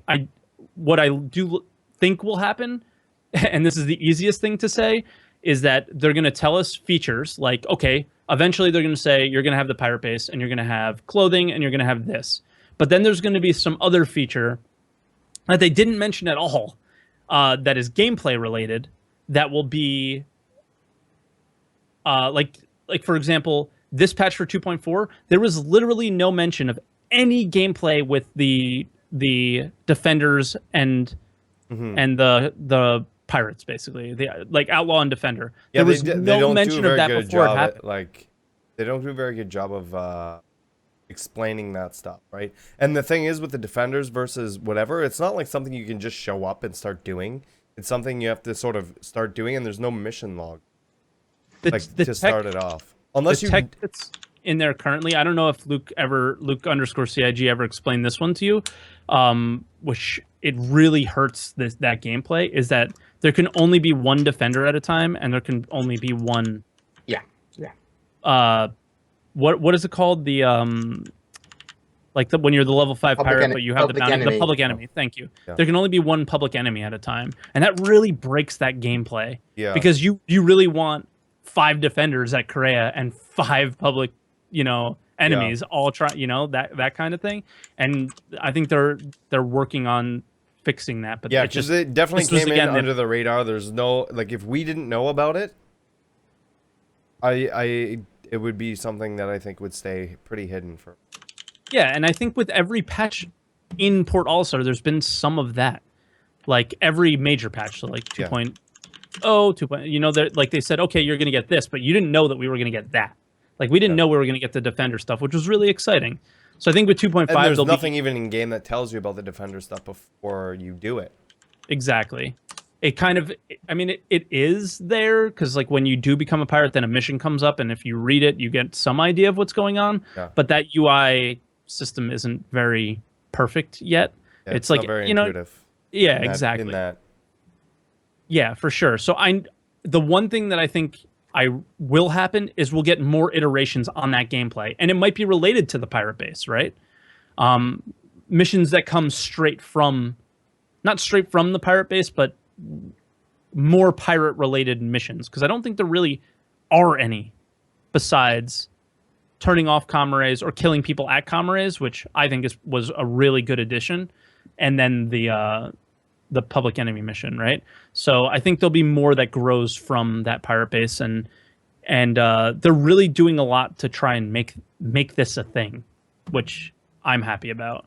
What I do think will happen, and this is the easiest thing to say, is that they're going to tell us features like, okay, eventually they're going to say you're going to have the pirate base and you're going to have clothing and you're going to have this. But then there's going to be some other feature that they didn't mention at all, that is gameplay related, that will be like for example, this patch for 2.4, there was literally no mention of any gameplay with the defenders and the pirates, basically, the like outlaw and defender. There was no mention of that before it happened. Like they don't do a very good job of explaining that stuff, right? And the thing is with the defenders versus whatever, it's not like something you can just show up and start doing. It's something you have to sort of start doing, and there's no mission log to start it off. Unless the tech that's in there currently, I don't know if Luke_CIG ever explained this one to you, which it really hurts that gameplay, is that there can only be one defender at a time, and there can only be one. What is it called? The when you're the level 5 pirate, but you have the bounty, the public enemy. Thank you. Yeah. There can only be one public enemy at a time, and that really breaks that gameplay. Yeah. Because you really want 5 defenders at Korea and 5 public, enemies all try, that kind of thing. And I think they're working on fixing that. But because it definitely came in under the radar. There's no if we didn't know about it, it would be something that I think would stay pretty hidden for. Yeah, and I think with every patch in Port Olisar, there's been some of that. Like every major patch, so like 2.0, 2.0, they said, okay, you're going to get this, but you didn't know that we were going to get that. Like we didn't know we were going to get the defender stuff, which was really exciting. So I think with 2.5, And there's there'll nothing be even in game that tells you about the Defender stuff before you do it. exactly. It kind of, I mean, it is there because like when you do become a pirate, then a mission comes up, and if you read it, you get some idea of what's going on. Yeah. But that UI system isn't very perfect yet. Yeah, it's like not very you know, intuitive. yeah, in that- exactly. In that, Yeah, for sure. So the one thing that I think will happen is we'll get more iterations on that gameplay, and it might be related to the pirate base, right? Missions that come not straight from the pirate base, but more pirate related missions, because I don't think there really are any besides turning off comrades or killing people at comrades, which I think was a really good addition, and then the public enemy mission, right? So I think there'll be more that grows from that pirate base, and they're really doing a lot to try and make this a thing, which I'm happy about.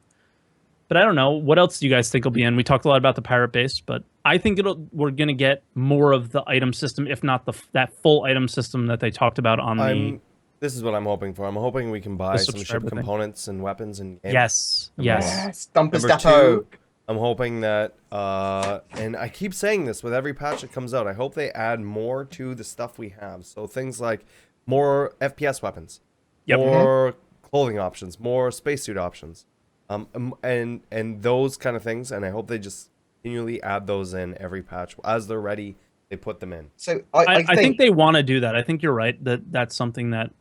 But I don't know, what else do you guys think will be in? We talked a lot about the pirate base, but I think we're gonna get more of the item system, if not that full item system that they talked about on this is what I'm hoping for. I'm hoping we can buy some ship subscriber thing. components and weapons and game. Yes. Dumpers Number Depot. 2, I'm hoping that, and I keep saying this with every patch that comes out, I hope they add more to the stuff we have. So things like more FPS weapons, Yep. more clothing options, more spacesuit options, and those kind of things. And I hope they just continually add those in every patch as they're ready. They put them in. So I think they want to do that. I think you're right that's something that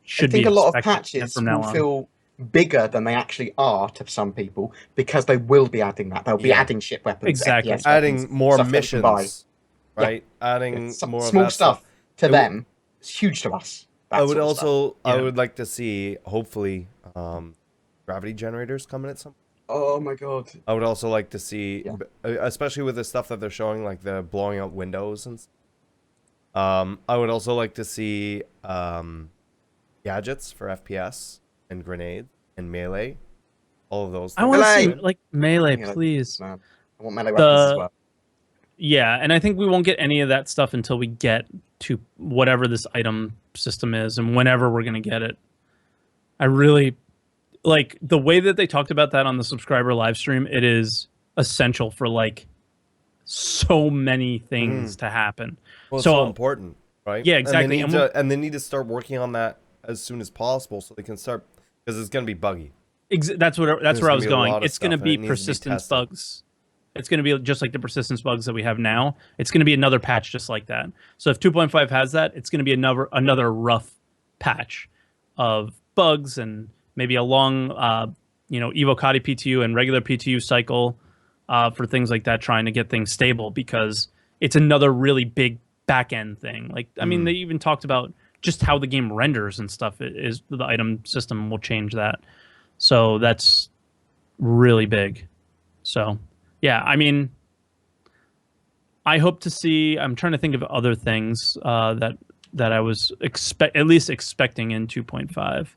should be. I think a lot of expected patches from now will on. feel bigger than they actually are to some people because they will be adding that. They'll be adding ship weapons, Exactly. FPS Adding weapons, more stuff that you can buy. missions, right? Adding Some more small of that stuff to It them. It's huge to us. I would Yeah. I would like to see, hopefully, gravity generators coming at some. Oh my god. I would also like to see, Yeah. especially with the stuff that they're showing, like the blowing out windows and. I would also like to see gadgets for FPS and grenades and melee, all of those. I want to see Melee. like melee, Melee. please. Man, I want melee weapons as well. Yeah, and I think we won't get any of that stuff until we get to whatever this item system is and whenever we're going to get it. I really like the way that they talked about that on the subscriber live stream. It is essential for like so many things to happen. Well, it's so so important, right? Yeah, exactly. And they need to start working on that as soon as possible so they can start, because it's going to be buggy. That's where I was gonna be a going. lot of It's going to stuff, and be it needs to be persistence tested. bugs. It's going to be just like the persistence bugs that we have now. It's going to be another patch just like that. So if 2.5 has that, it's going to be another rough patch of bugs and maybe a long, Evocati PTU and regular PTU cycle for things like that, trying to get things stable, because it's another really big back end thing. Like, I mean, they even talked about just how the game renders and stuff. Is the item system will change that. So that's really big. So yeah, I mean, I hope to see. I'm trying to think of other things that I was at least expecting in 2.5.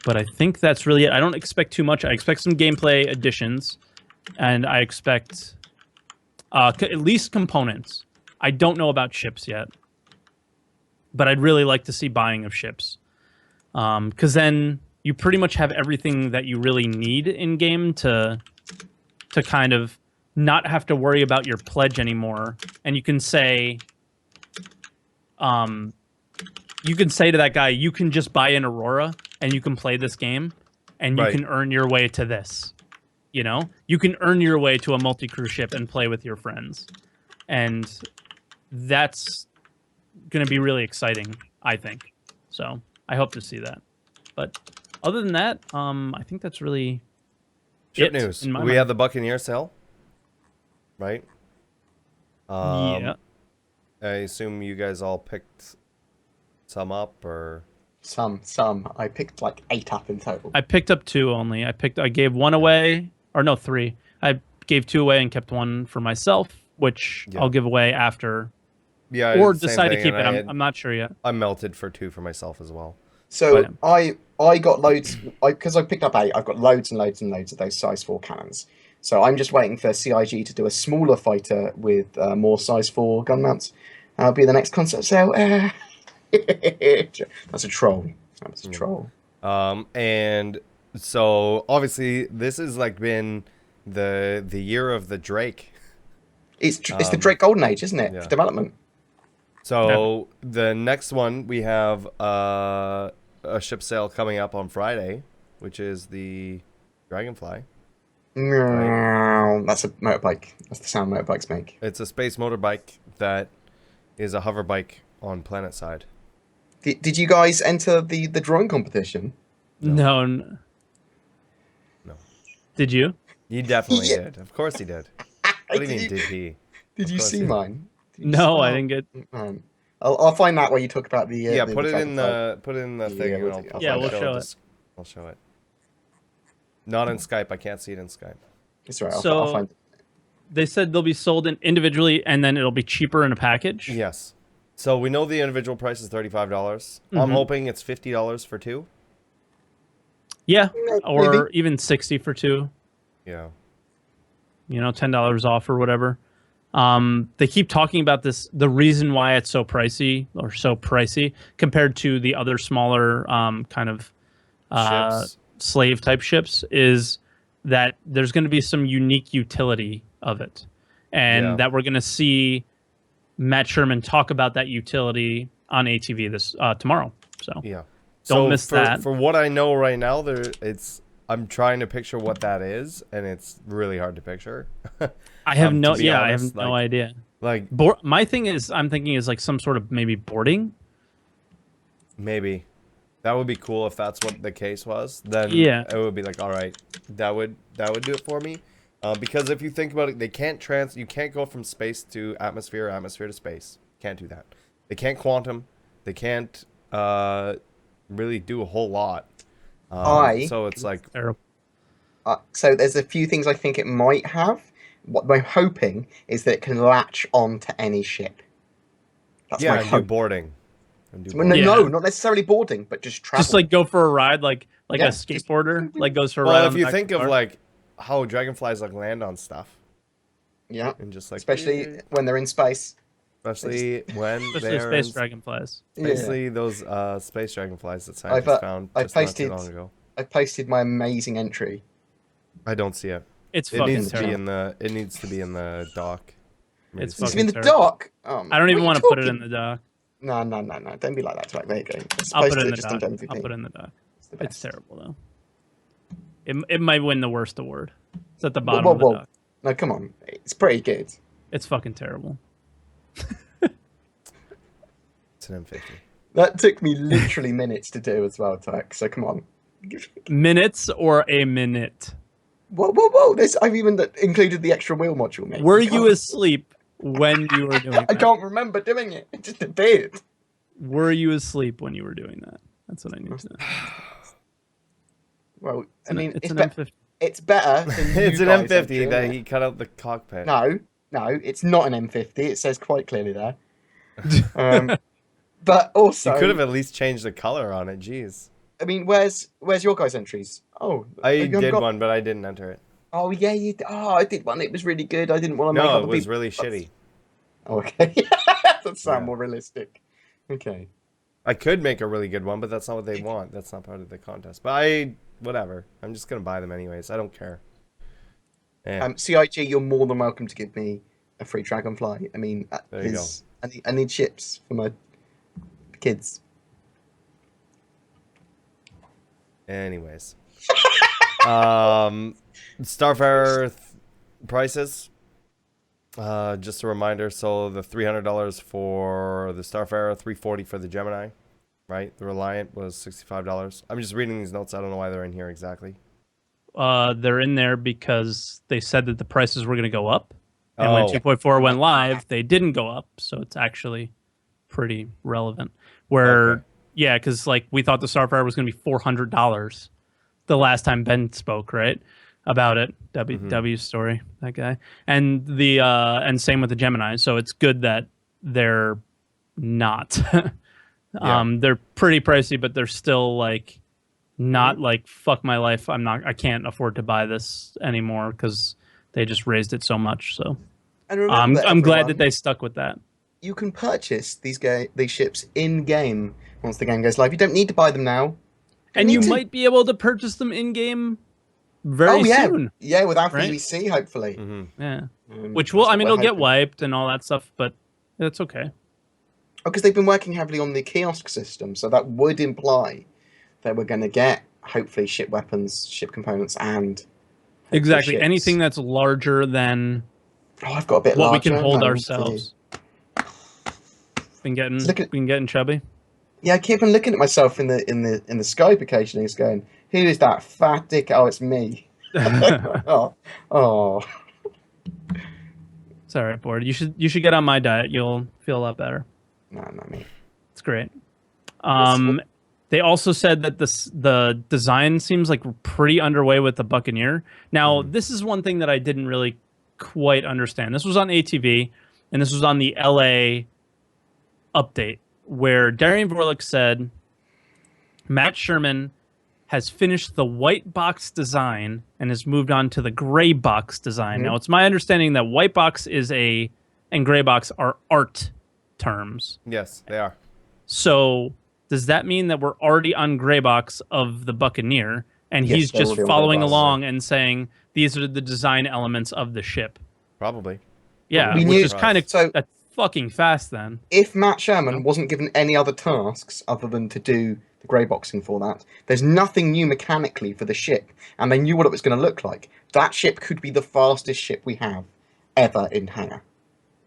But I think that's really it. I don't expect too much. I expect some gameplay additions, and I expect at least components. I don't know about ships yet, but I'd really like to see buying of ships, because then you pretty much have everything that you really need in game to kind of not have to worry about your pledge anymore, and you can say, to that guy, you can just buy an Aurora and you can play this game, and you can earn your way to this. You know, you can earn your way to a multi-crew ship and play with your friends, and that's going to be really exciting, I think. So I hope to see that. But other than that, I think that's really Ship it news. in my We mind. have the Buccaneer sale, right? Yeah. I assume you guys all picked some up, or Some. I picked like 8 up in total. I picked up 2 only. I gave 1 away, or no, 3. I gave 2 away and kept 1 for myself, which I'll give away after, yeah, or same decide to thing, keep it. and I'm not sure yet. I melted for 2 for myself as well. So But- I got loads, because I picked up 8, I've got loads and loads and loads of those size 4 cannons. So I'm just waiting for CIG to do a smaller fighter with more size 4 gun mounts. That'll be the next concept sale. That's a troll. That's a troll. And so obviously this has like been the year of the Drake. It's the Drake Golden Age, isn't it, yeah. for development? So the next one we have a ship sale coming up on Friday, which is the Dragonfly. Right. That's a motorbike. That's the sound motorbikes make. It's a space motorbike that is a hover bike on planet side. Did you guys enter the drawing competition? No. No. Did you? He definitely Yeah. did. Of course he did. What do you mean, did he? Did you see mine? No, I didn't get. I'll find that when you talk about the. Yeah, the put it in Dragonfly. the thing. And we'll show it. I'll show it. Not in Skype. I can't see it in Skype. It's right. So I'll find it. they said they'll be sold individually, and then it'll be cheaper in a package. Yes. So we know the individual price is $35. I'm hoping it's $50 for two. Yeah, or Maybe. even 60 for two. Yeah. You know, $10 off or whatever. They keep talking about this. The reason why it's so pricey compared to the other smaller kind of Ships. slave type ships is that there's going to be some unique utility of it, and that we're going to see Matt Sherman talk about that utility on ATV this tomorrow. So Yeah. Don't miss that. For what I know right now, I'm trying to picture what that is, and it's really hard to picture. I have to be honest, no idea. Like My thing is, I'm thinking is like some sort of maybe boarding. maybe that would be cool if that's what the case was. Then Yeah. it would be like, all right, that would do it for me. Because if you think about it, you can't go from space to atmosphere, atmosphere to space. Can't do that. They can't quantum. They can't really do a whole lot. So it's like Terrible. So there's a few things I think it might have. What I'm hoping is that it can latch on to any ship. That's my and do hope. boarding. No, not necessarily boarding, but just travel. Just like go for a ride, like Yeah, a skateboarder, like goes for a ride. Well, on if the you back think the of car. like how dragonflies like land on stuff, yeah, and just like especially when they're in space. especially when especially they're space in, dragonflies. especially those space dragonflies that scientists found I just not too posted- long ago. I posted my amazing entry. I don't see it. It's It fucking needs to be terrible. in the. It needs to be in the dock. It's It's fucking in the terrible. dock. I don't even want to put it in the dock. No. Don't be like that. Right, there you go. It's I'll supposed put it to in the just on dock. MVP. I'll put it in the dock. It's the It's best. terrible though. It might win the worst award. It's at the bottom Whoa, of the whoa. dock. No, come on. It's pretty good. It's fucking terrible. It's an M50. That took me literally minutes to do as well, Tuck. So come on. Minutes or a minute? Whoa. I've even included the extra wheel module, mate. Were can't- you asleep when you were doing I that? can't remember doing it. It just appeared. Were you asleep when you were doing that? That's what I need to know. Well, I mean, it's it's, an be- M50. it's better than It's you an guys M50 entering that it. he cut out the cockpit. No, it's not an M50. It says quite clearly there. But also, You could have at least changed the color on it. Jeez. I mean, where's your guys' entries? Oh, I you haven't did got- one, but I didn't enter it. Oh yeah, I did one. It was really good. I didn't want to make No, other it was people- really shitty. Oh, okay, that sounds Yeah. more realistic. Okay. I could make a really good one, but that's not what they want. That's not part of the contest. But whatever. I'm just gonna buy them anyways. I don't care. Yeah. CIG, you're more than welcome to give me a free Dragonfly. I mean, There you go. I need ships for my kids. Anyways. Starfarer prices. Just a reminder. So the $300 for the Starfarer, $340 for the Gemini, right? The Reliant was $65. I'm just reading these notes. I don't know why they're in here exactly. They're in there because they said that the prices were going to go up. And when Oh. 2.4 went live, they didn't go up. So it's actually pretty relevant. Where, Okay. yeah, because like we thought the Starfire was going to be $400 the last time Ben spoke, right? About it. W story, that guy. And and same with the Gemini. So it's good that they're not. They're pretty pricey, but they're still like not like fuck my life. I can't afford to buy this anymore because they just raised it so much. So And remember, I'm glad everyone, that they stuck with that. you can purchase these ships in game once the game goes live. You don't need to buy them now. And Me you too. might be able to purchase them in-game very soon. Yeah, without right? VVC, hopefully. Yeah. Which That's will, I what mean, we're it'll get hoping. wiped and all that stuff, but that's okay. Because they've been working heavily on the kiosk system, so that would imply that we're going to get hopefully ship weapons, ship components, and hopefully Exactly. ships. Anything that's larger than Oh, I've got a bit what we larger. can hold I need ourselves. Been Look at- getting chubby. Yeah, I keep on looking at myself in the Skype occasionally, just going, "Who is that fat dick?" Oh, it's me. Oh, oh. It's all right, Bored. You should get on my diet. You'll feel a lot better. No, not me. It's great. They also said that the design seems like pretty underway with the Buccaneer. Now, this is one thing that I didn't really quite understand. This was on ATV, and this was on the LA update, where Darian Vorlik said Matt Sherman has finished the white box design and has moved on to the gray box design. Now, it's my understanding that white box and gray box are art terms. Yes, they are. So does that mean that we're already on gray box of the Buccaneer, and Yes, he's they're just already on following gray box. along and saying these are the design elements of the ship? Probably. Yeah, We which knew- is kind of so- that's fucking fast then. If Matt Sherman wasn't given any other tasks other than to do the grey boxing for that, there's nothing new mechanically for the ship, and they knew what it was going to look like. That ship could be the fastest ship we have ever in hangar,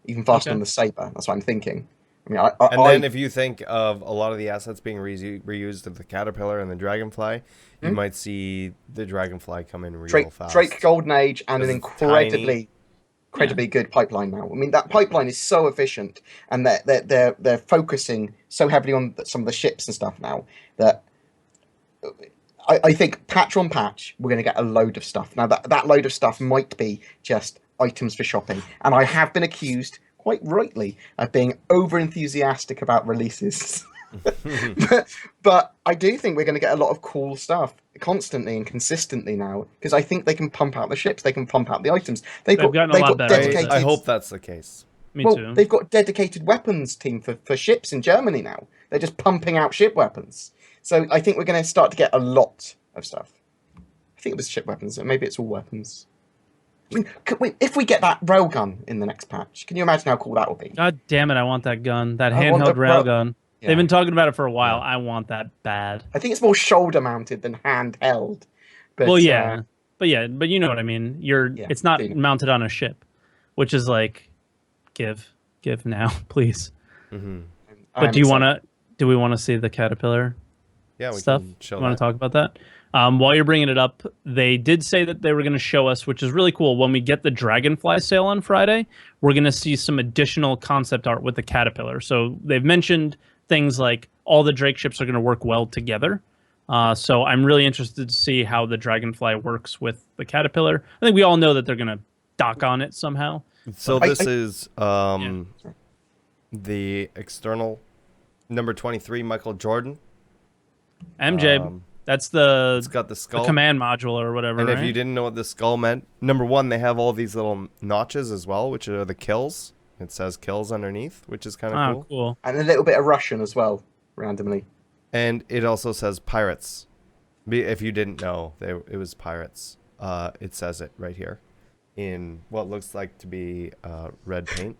even faster Okay. than the Saber. That's what I'm thinking. I mean, And then if you think of a lot of the assets being reused of the Caterpillar and the Dragonfly, you might see the Dragonfly come in real fast. Drake Golden Age and an Because it's incredibly good pipeline now. I mean, that pipeline is so efficient, and they're focusing so heavily on some of the ships and stuff now that I think patch on patch we're going to get a load of stuff. Now that load of stuff might be just items for shopping, and I have been accused quite rightly of being over enthusiastic about releases. but I do think we're going to get a lot of cool stuff constantly and consistently now, because I think they can pump out the ships, they can pump out the items. They've gotten a lot better with dedicated. I hope that's the case. Me Well, too. they've got dedicated weapons team for ships in Germany now. They're just pumping out ship weapons. So I think we're going to start to get a lot of stuff. I think it was ship weapons, maybe it's all weapons. I mean, if we get that railgun in the next patch, can you imagine how cool that will be? God damn it, I want that gun. That I want handheld the railgun. Yeah. They've been talking about it for a while. I want that bad. I think it's more shoulder mounted than handheld. But, Well, yeah. But you know what I mean. Yeah, It's not do you know. mounted on a ship, which is like give now, please. But do we want to see the Caterpillar Yeah, we stuff? can show You want that. to talk about that? While you're bringing it up, they did say that they were going to show us, which is really cool. When we get the Dragonfly sale on Friday, we're going to see some additional concept art with the Caterpillar. So they've mentioned things like all the Drake ships are going to work well together. So I'm really interested to see how the Dragonfly works with the Caterpillar. I think we all know that they're going to dock on it somehow. So I- this I- is the external number 23, Michael Jordan. MJ, that's the It's got the skull. command module or whatever. And if right? you didn't know what the skull meant, number one, they have all these little notches as well, which are the kills. It says kills underneath, which is kind of Oh, cool. cool. And a little bit of Russian as well, randomly. And it also says pirates. If you didn't know, it was pirates. It says it right here in what looks like to be red paint.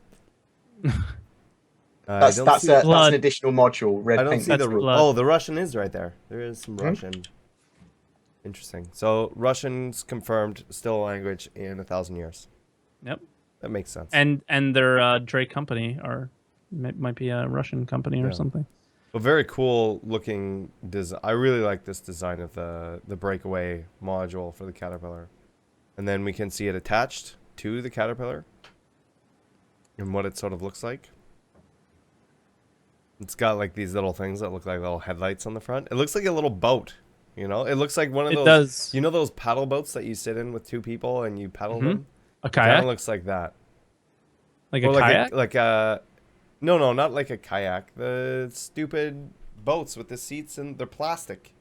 That's Blood. an additional module. Red I don't paint. see That's the blood. oh, the Russian is right there. There is some Russian. Interesting. So Russian's confirmed, still a language in 1,000 years. Yep. That makes sense. And their Drake company might be a Russian company or Yeah. something. A very cool looking design. I really like this design of the breakaway module for the Caterpillar. And then we can see it attached to the Caterpillar and what it sort of looks like. It's got like these little things that look like little headlights on the front. It looks like a little boat, you know? It looks like one of It those, does. you know those paddle boats that you sit in with two people and you paddle them? A Kind kayak? of looks like that. Like a Or kayak? like a no, not like a kayak. The stupid boats with the seats and they're plastic.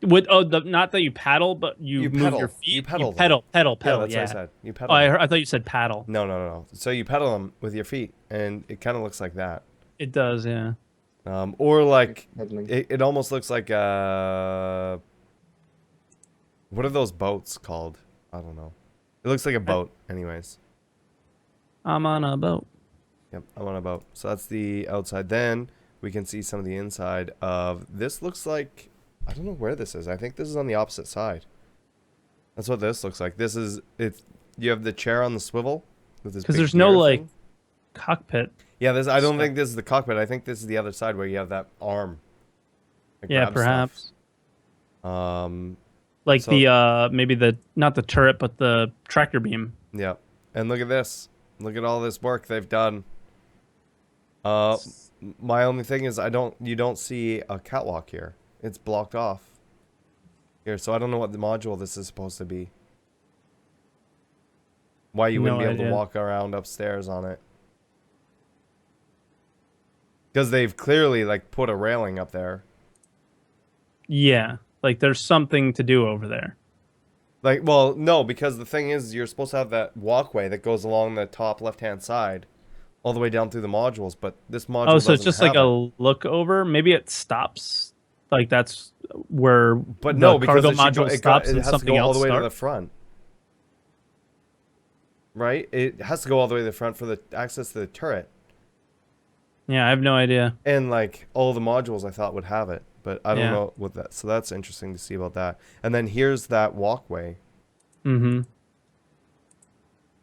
With not that you paddle, but you move pedal. your feet. You pedal them. pedal. Yeah, Yeah. that's what I said. You Oh, pedal. I thought you said paddle. No. So you pedal them with your feet, and it kind of looks like that. It does, yeah. Or like Pedaling. it almost looks like what are those boats called? I don't know. It looks like a boat, anyways. I'm on a boat. Yep, I'm on a boat. So that's the outside. Then we can see some of the inside of this. Looks like, I don't know where this is. I think this is on the opposite side. That's what this looks like. This is it. You have the chair on the swivel with this. Because big there's no gear like thing. cockpit. Yeah, this. I don't think this is the cockpit. I think this is the other side where you have that arm. that Yeah, grabs perhaps. stuff. Like So- the maybe the not the turret but the tractor beam. Yeah, and look at this. Look at all this work they've done. My only thing is you don't see a catwalk here. It's blocked off. Here, so I don't know what the module this is supposed to be. Why you wouldn't No be able to idea. walk around upstairs on it. Because they've clearly like put a railing up there. Yeah, like there's something to do over there. Like, well, no, because the thing is, you're supposed to have that walkway that goes along the top left-hand side, all the way down through the modules. But this module. Oh, so it's doesn't just like have a it. look over. Maybe it stops. Like that's where But the no, because cargo it, should go, module it, stops it and has to something go all else the way to the starts. front. Right? It has to go all the way to the front for the access to the turret. Yeah, I have no idea. And like all the modules I thought would have it, but I don't Yeah. know what that. So that's interesting to see about that. And then here's that walkway Mm-hmm.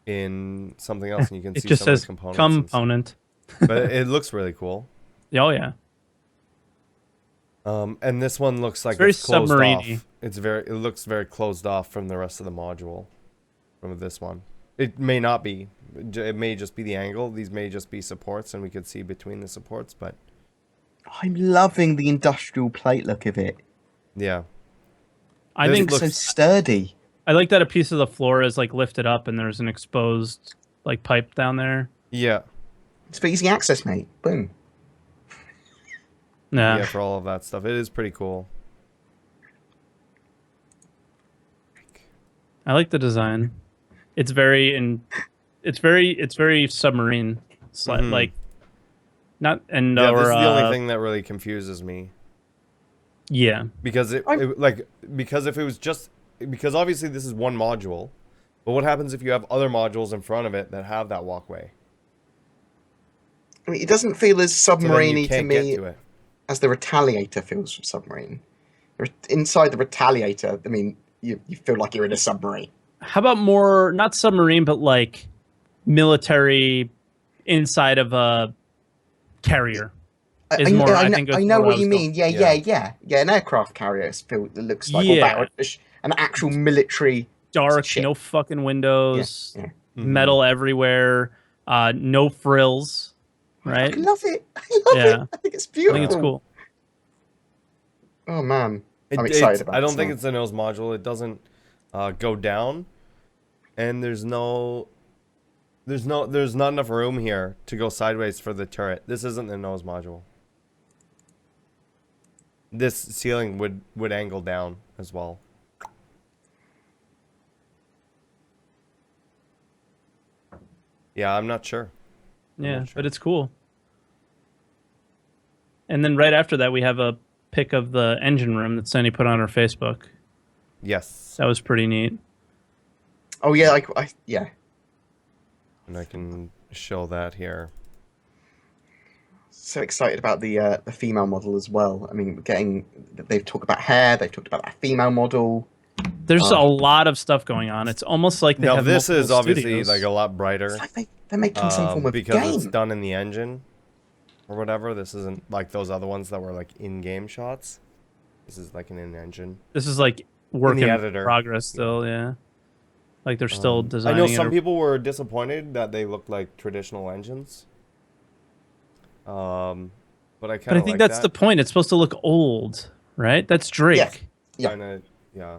in something else, and you can It see just some of says the components. and stuff. component. But it looks really cool. Oh yeah. And this one looks like very it's closed submarine-y. off. It looks very closed off from the rest of the module. From this one, it may not be. It may just be the angle. These may just be supports, and we could see between the supports. But I'm loving the industrial plate look of it. yeah, I This think It's so sturdy. I like that a piece of the floor is like lifted up and there's an exposed like pipe down there. yeah, It's for easy access, mate. Boom. Nah. yeah. For all of that stuff, it is pretty cool. I like the design. It's very it's very submarine. Mhm. Like not and Yeah, or this is the only thing that really confuses me. yeah. Because because if it was just because obviously this is one module, but what happens if you have other modules in front of it that have that walkway? I mean, it doesn't feel as So then you submarine-y to can't me get to it. as the Retaliator feels from Submarine. Inside the Retaliator, I mean, you feel like you're in a submarine. How about more not submarine but like military inside of a carrier? Is more, I think, is I know where I what you was going. mean. Yeah. An aircraft carrier that looks like Yeah. an actual military. Dark, ship. no fucking windows, Yeah. Mhm. metal everywhere, no frills, right? I love it. I love Yeah. it. I think it's I beautiful. think it's cool. Oh man, I'm It- excited it's- about I don't this think now. it's a nose module. It doesn't go down, and there's not enough room here to go sideways for the turret. This isn't the nose module. This ceiling would angle down as well. Yeah, I'm not sure. I'm Yeah, not sure. but it's cool. And then right after that, we have a pic of the engine room that Sandy put on her Facebook. Yes, That was pretty neat. Oh yeah, yeah. and I can show that here. So excited about the female model as well. I mean, they've talked about hair. They've talked about that female model. There's a lot of stuff going on. It's almost like they Now have this is multiple obviously studios. like a lot brighter. It's like they're making some form of because game. it's done in the engine or whatever. This isn't like those other ones that were like in-game shots. This is like an in-engine. This is like work in editor. progress still. Yeah, like they're still I designing. know it some or- people were disappointed that they looked like traditional engines. But I kind But of I think that's the point. It's supposed to look old, right? That's Drake. Yeah. Kinda, yeah.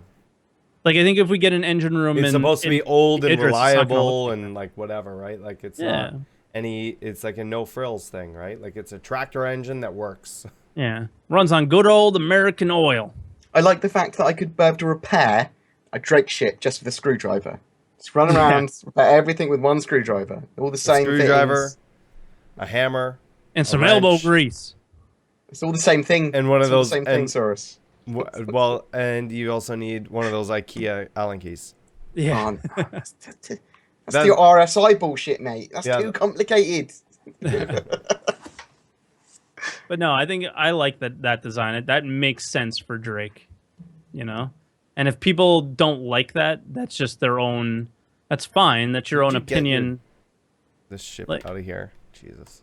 Like I think if we get an engine room, It's in, supposed to be old and Idris, it's not gonna look reliable like and like whatever, right? Like it's Yeah. not it's like a no frills thing, right? Like it's a tractor engine that works. Yeah, runs on good old American oil. I like the fact that I could be able to repair a Drake ship just with a screwdriver. Just run around, repair everything with one screwdriver. All the A same screwdriver, things. a hammer. And some wrench. elbow grease. It's all the same thing. And one of It's all those- the same thing, and- Saurus. Well, and you also need one of those IKEA Allen keys. Yeah. Oh, no. That's your RSI bullshit, mate. That's Yeah. too complicated. But no, I think I like that design. That makes sense for Drake, you know? And if people don't like that, that's just their own... That's fine. That's your Did own you get opinion. This shit Like- out of here. Jesus.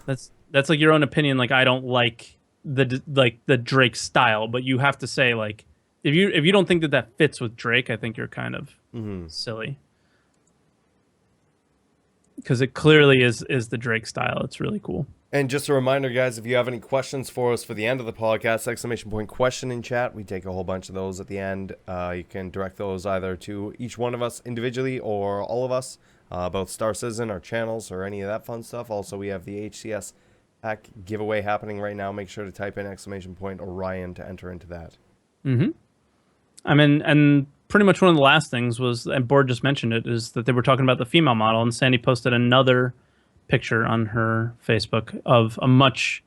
That's like your own opinion. Like, I don't like the Drake style, but you have to say, like, if you don't think that fits with Drake, I think you're kind of silly. Because it clearly is the Drake style. It's really cool. And just a reminder, guys, if you have any questions for us for the end of the podcast, ! Question in chat. We take a whole bunch of those at the end. You can direct those either to each one of us individually or all of us, both Star Citizen, our channels, or any of that fun stuff. Also, we have the HCS hack giveaway happening right now. Make sure to type in ! Orion to enter into that. Mm-hmm. I mean, and pretty much one of the last things was, and Board just mentioned it, is that they were talking about the female model, and Sandy posted another picture on her Facebook of a much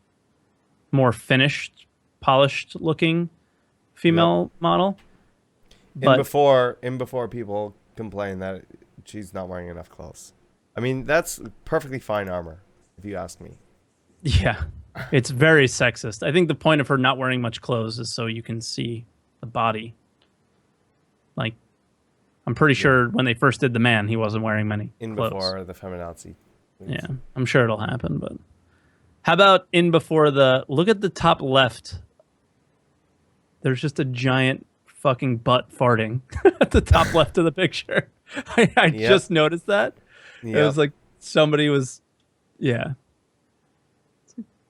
more finished, polished looking female model. In before people complain that she's not wearing enough clothes. I mean, that's perfectly fine armor, if you ask me. Yeah, it's very sexist. I think the point of her not wearing much clothes is so you can see the body. Like, I'm pretty sure when they first did the man, he wasn't wearing many clothes. Before the feminazi. Yeah, I'm sure it'll happen, but how about in before the... Look at the top left. There's just a giant fucking butt farting at the top left of the picture. I just noticed that. It was like somebody was... Yeah.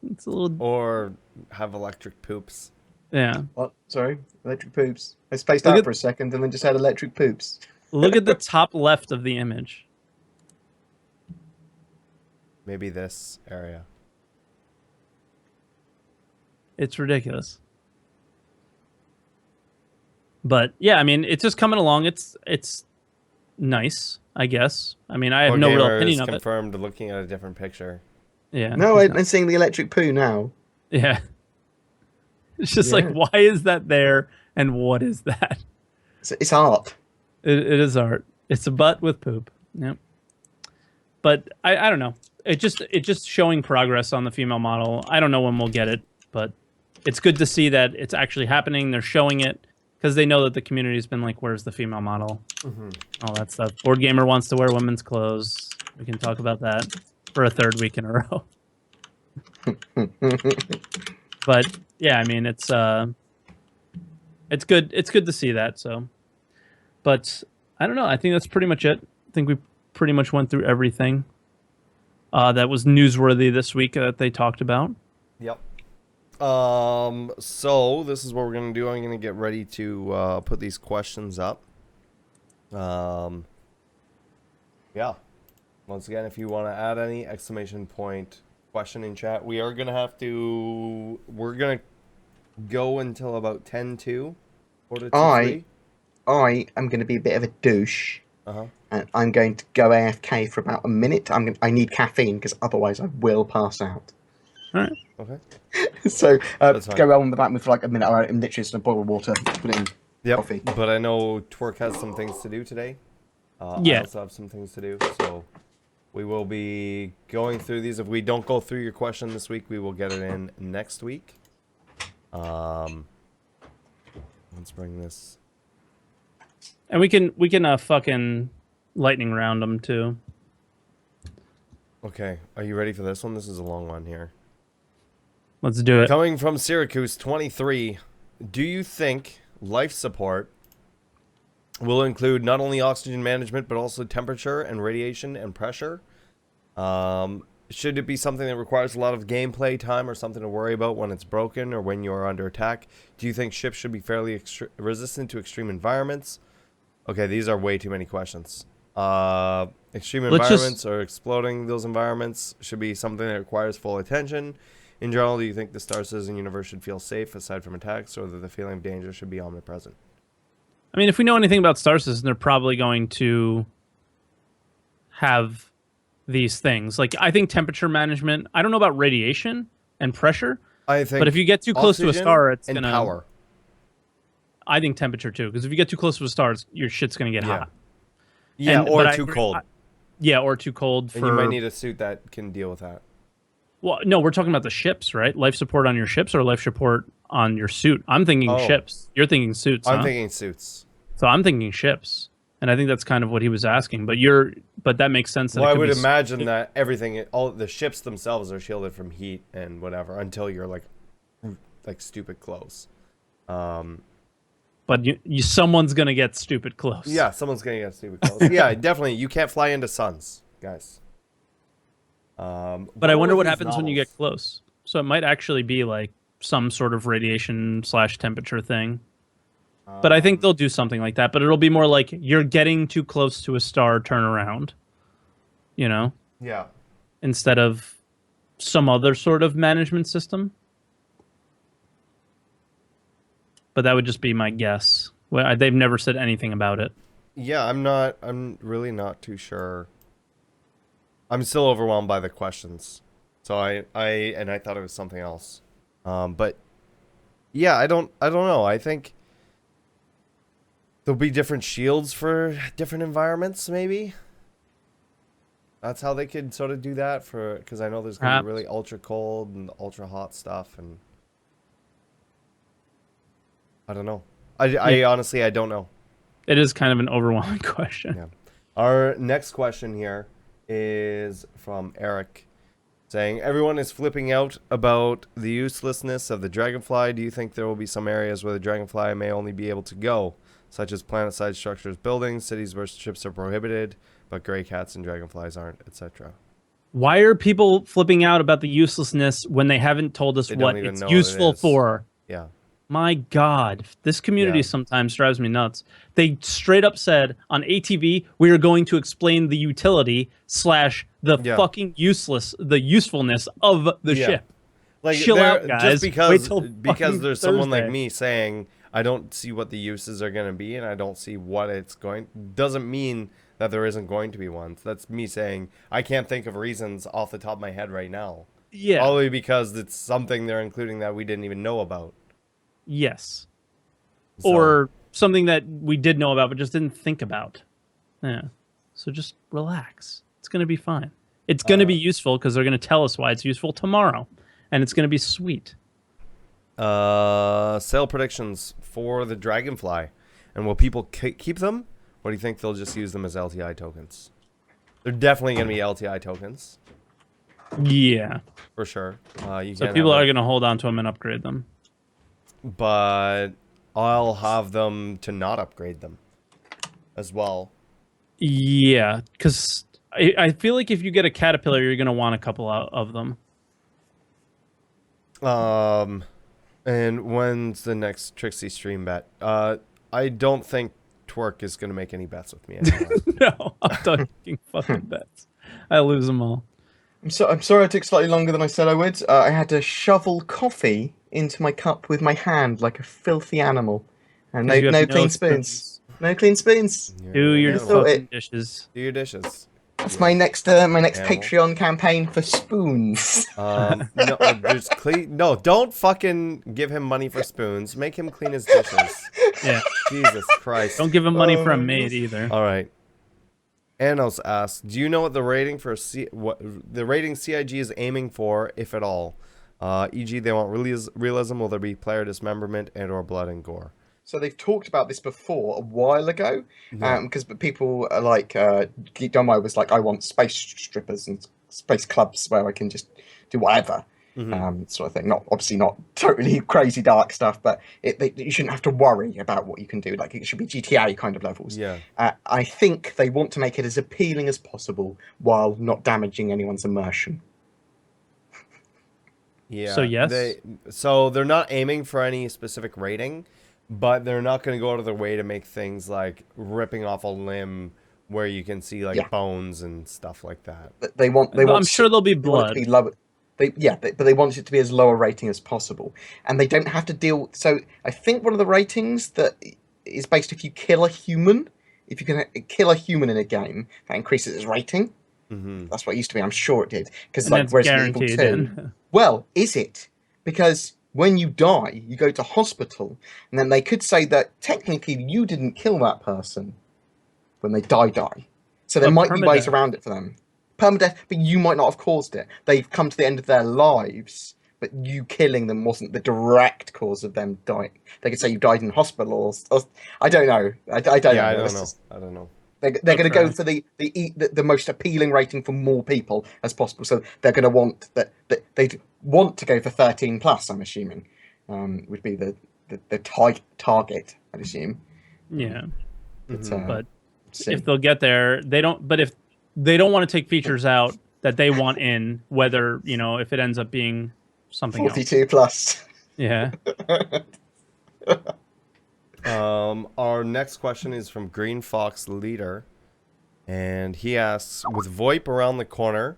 It's a little... Or have electric poops. Yeah. What? Sorry? Electric poops. I spaced out for a second and then just had electric poops. Look at the top left of the image. Maybe this area. It's ridiculous. But yeah, I mean, it's just coming along. It's nice, I guess. I mean, I have no real opinion of it. Confirmed looking at a different picture. Yeah. No, I'm seeing the electric poo now. Yeah. It's just like, why is that there, and what is that? It's art. It is art. It's a butt with poop. Yep. But I don't know. It just showing progress on the female model. I don't know when we'll get it, but it's good to see that it's actually happening. They're showing it because they know that the community's been like, "Where's the female model?" All that stuff. BoredGamer wants to wear women's clothes. We can talk about that for a third week in a row. But yeah, I mean, it's good. It's good to see that. So, but I don't know. I think that's pretty much it. I think we pretty much went through everything that was newsworthy this week that they talked about. Yep. So this is what we're gonna do. I'm gonna get ready to put these questions up. Yeah. Once again, if you want to add any ! Question in chat, we're gonna go until about 10-2. I am going to be a bit of a douche. And I'm going to go AFK for about a minute. I need caffeine because otherwise I will pass out. All right. Okay. So go on the back with for like a minute. I'm literally just going to boil water, put it in coffee. But I know Twerk has some things to do today. Yeah. I also have some things to do, so we will be going through these. If we don't go through your question this week, we will get it in next week. Let's bring this. And we can fucking lightning round them too. Okay, are you ready for this one? This is a long one here. Let's do it. Coming from Syracuse 23, do you think life support will include not only oxygen management but also temperature and radiation and pressure? Should it be something that requires a lot of gameplay time or something to worry about when it's broken or when you're under attack? Do you think ships should be fairly resistant to extreme environments? Okay, these are way too many questions. Extreme environments or exploding those environments should be something that requires full attention. In general, do you think the Star Citizen universe should feel safe aside from attacks, or that the feeling of danger should be omnipresent? I mean, if we know anything about Star Citizen, they're probably going to have these things. Like, I think temperature management, I don't know about radiation and pressure, I think. But if you get too close to a oxygen star, it's and gonna. power. I think temperature too, because if you get too close to a star, your shit's gonna get hot. Yeah, And- or but I too agree- cold. Yeah, or too cold for. And you might need a suit that can deal with that. Well, no, we're talking about the ships, right? Life support on your ships or life support on your suit. I'm thinking Oh. ships. You're thinking suits. I'm huh? thinking suits. So I'm thinking ships, and I think that's kind of what he was asking. But that makes sense. That Well, it I could would be imagine that everything, all the ships themselves are shielded from heat and whatever until you're like stupid close. But someone's gonna get stupid close. Yeah, someone's gonna get stupid close. Yeah, definitely. You can't fly into suns, guys. But I wonder what happens when you get close. So it might actually be like some sort of radiation / temperature thing. But I think they'll do something like that. But it'll be more like you're getting too close to a star, turn around. You know, Yeah. instead of some other sort of management system. But that would just be my guess. Well, they've never said anything about it. Yeah, I'm really not too sure. I'm still overwhelmed by the questions. So I thought it was something else. But yeah, I don't know. I think there'll be different shields for different environments, maybe. That's how they could sort of do that because I know there's going to be really ultra cold and ultra hot stuff, and I don't know. I honestly, I don't know. It is kind of an overwhelming question. Yeah. Our next question here is from Eric, saying, everyone is flipping out about the uselessness of the Dragonfly. Do you think there will be some areas where the Dragonfly may only be able to go, such as planet-side structures, buildings, cities where ships are prohibited, but gray cats and dragonflies aren't, etc.? Why are people flipping out about the uselessness when they haven't told us They what don't even it's know what it useful is. for? Yeah. My God, this community Yeah. sometimes drives me nuts. They straight up said on ATV, we are going to explain the utility / the Yeah. fucking the usefulness of the Yeah. ship. Like, Chill there- out, guys. Just Wait till because fucking there's someone like Thursday. me saying I don't see what the uses are going to be and I don't see what it's going, doesn't mean that there isn't going to be ones. That's me saying I can't think of reasons off the top of my head right now. Yeah. Probably because it's something they're including that we didn't even know about. Yes. So, Or something that we did know about but just didn't think about. Yeah. So just relax. It's going to be fine. It's going to be useful because they're going to tell us why it's useful tomorrow. And it's going to be sweet. sale predictions for the Dragonfly. And will people keep them? Or do you think they'll just use them as LTI tokens? They're definitely going to be LTI tokens. Yeah. For sure. You So can't people have are them. going to hold on to them and upgrade them. But I'll have them to not upgrade them as well. Yeah, because I feel like if you get a Caterpillar, you're going to want a couple of them. And when's the next Trixie stream bet? I don't think Twerk is going to make any bets with me anymore. No, I'm done making fucking bets. I lose them all. I'm sorry I took slightly longer than I said I would. I had to shovel coffee into my cup with my hand like a filthy animal. And 'Cause you have no no clean spoons. No clean spoons. Do your Animal. thought fucking it- dishes. Do your dishes. That's my next Patreon campaign for spoons. No, just clean. No, don't fucking give him money for spoons. Make him clean his dishes. Yeah. Jesus Christ. Don't give him money for a Oh, maid either. All right. Anos asks, do you know what the rating for what the rating CIG is aiming for, if at all? E.g., they want realism. Will there be player dismemberment and/or blood and gore? So they've talked about this before a while ago, Yeah. because people are like, Geek Domo was like, I want space strippers and space clubs where I can just do whatever, sort of thing. Obviously not totally crazy dark stuff, but you shouldn't have to worry about what you can do. Like, it should be GTA kind of levels. Yeah. I think they want to make it as appealing as possible while not damaging anyone's immersion. Yeah. So, yes? So they're not aiming for any specific rating, but they're not going to go out of their way to make things like ripping off a limb where you can see like Yeah. bones and stuff like that. They want. I'm sure there'll be They want it blood. to be lower. But they want it to be as low a rating as possible, and they don't have to deal. So I think one of the ratings that is based if you kill a human. If you can kill a human in a game, that increases its rating. Mm-hmm. That's what it used to be. I'm sure it did. Because And like that's Resident Evil guaranteed. 2. Then. Well, is it? because when you die, you go to hospital, and then they could say that technically you didn't kill that person when they die. So there But might be ways permadeath. around it for them. Permadeath, but you might not have caused it. They've come to the end of their lives, but you killing them wasn't the direct cause of them dying. They could say you died in hospital, or I don't know. I don't Yeah, know. I don't It's know. just- I don't know. they're going to go Okay. for the most appealing rating for more people as possible. So they're going to want that they'd want to go for 13 plus. I'm assuming would be the target. I'd assume. Yeah. But, But see. if they'll get there, they don't. But if they don't want to take features out that they want in, whether if it ends up being something else. 42 plus. Yeah. Our next question is from Green Fox Leader, and he asks, with VoIP around the corner,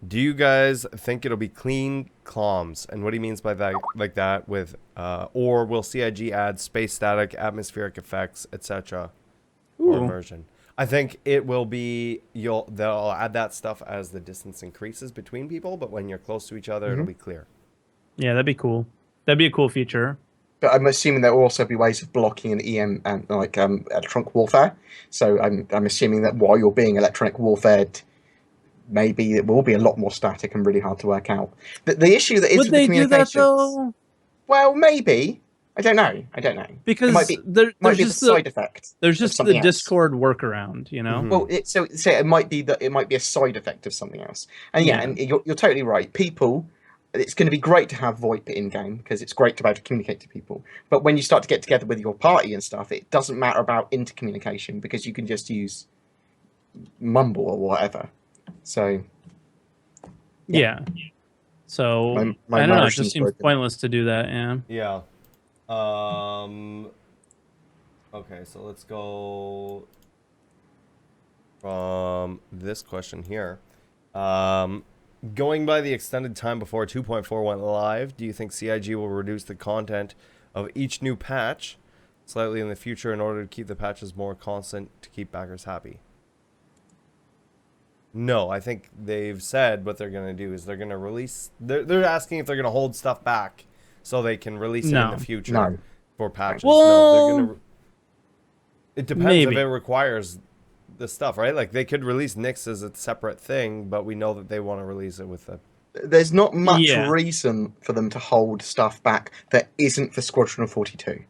do you guys think it'll be clean comms? And what he means by that, like that, with or will CIG add space static, atmospheric effects, etc. for immersion? I think it will be they'll add that stuff as the distance increases between people, but when you're close to each other, it'll be clear. Yeah, that'd be cool. That'd be a cool feature. But I'm assuming there will also be ways of blocking an EM and electronic warfare. So I'm assuming that while you're being electronic warfared, maybe it will be a lot more static and really hard to work out. The issue that is Would with the they do that communications. though? Well, maybe. I don't know. Because it might be there's the just side effect. there's of just the something else. Discord workaround, Well, so it might be that it might be a side effect of something else. And Yeah. and you're totally right. People, it's going to be great to have VoIP in game because it's great to be able to communicate to people. But when you start to get together with your party and stuff, it doesn't matter about intercommunication because you can just use Mumble or whatever. So Yeah. So My I don't know. It motion's just seems broken. pointless to do that. Yeah. Yeah. Okay, so let's go from this question here. Going by the extended time before 2.4 went live, do you think CIG will reduce the content of each new patch slightly in the future in order to keep the patches more constant to keep backers happy? No, I think they've said what they're going to do is they're going to release... They're asking if they're going to hold stuff back so they can release it in the future No. for patches. Well, no, they're going to... It depends maybe. if it requires the stuff, right? Like, they could release Nyx as a separate thing, but we know that they want to release it with the... There's not much Yeah. reason for them to hold stuff back that isn't for Squadron of 42.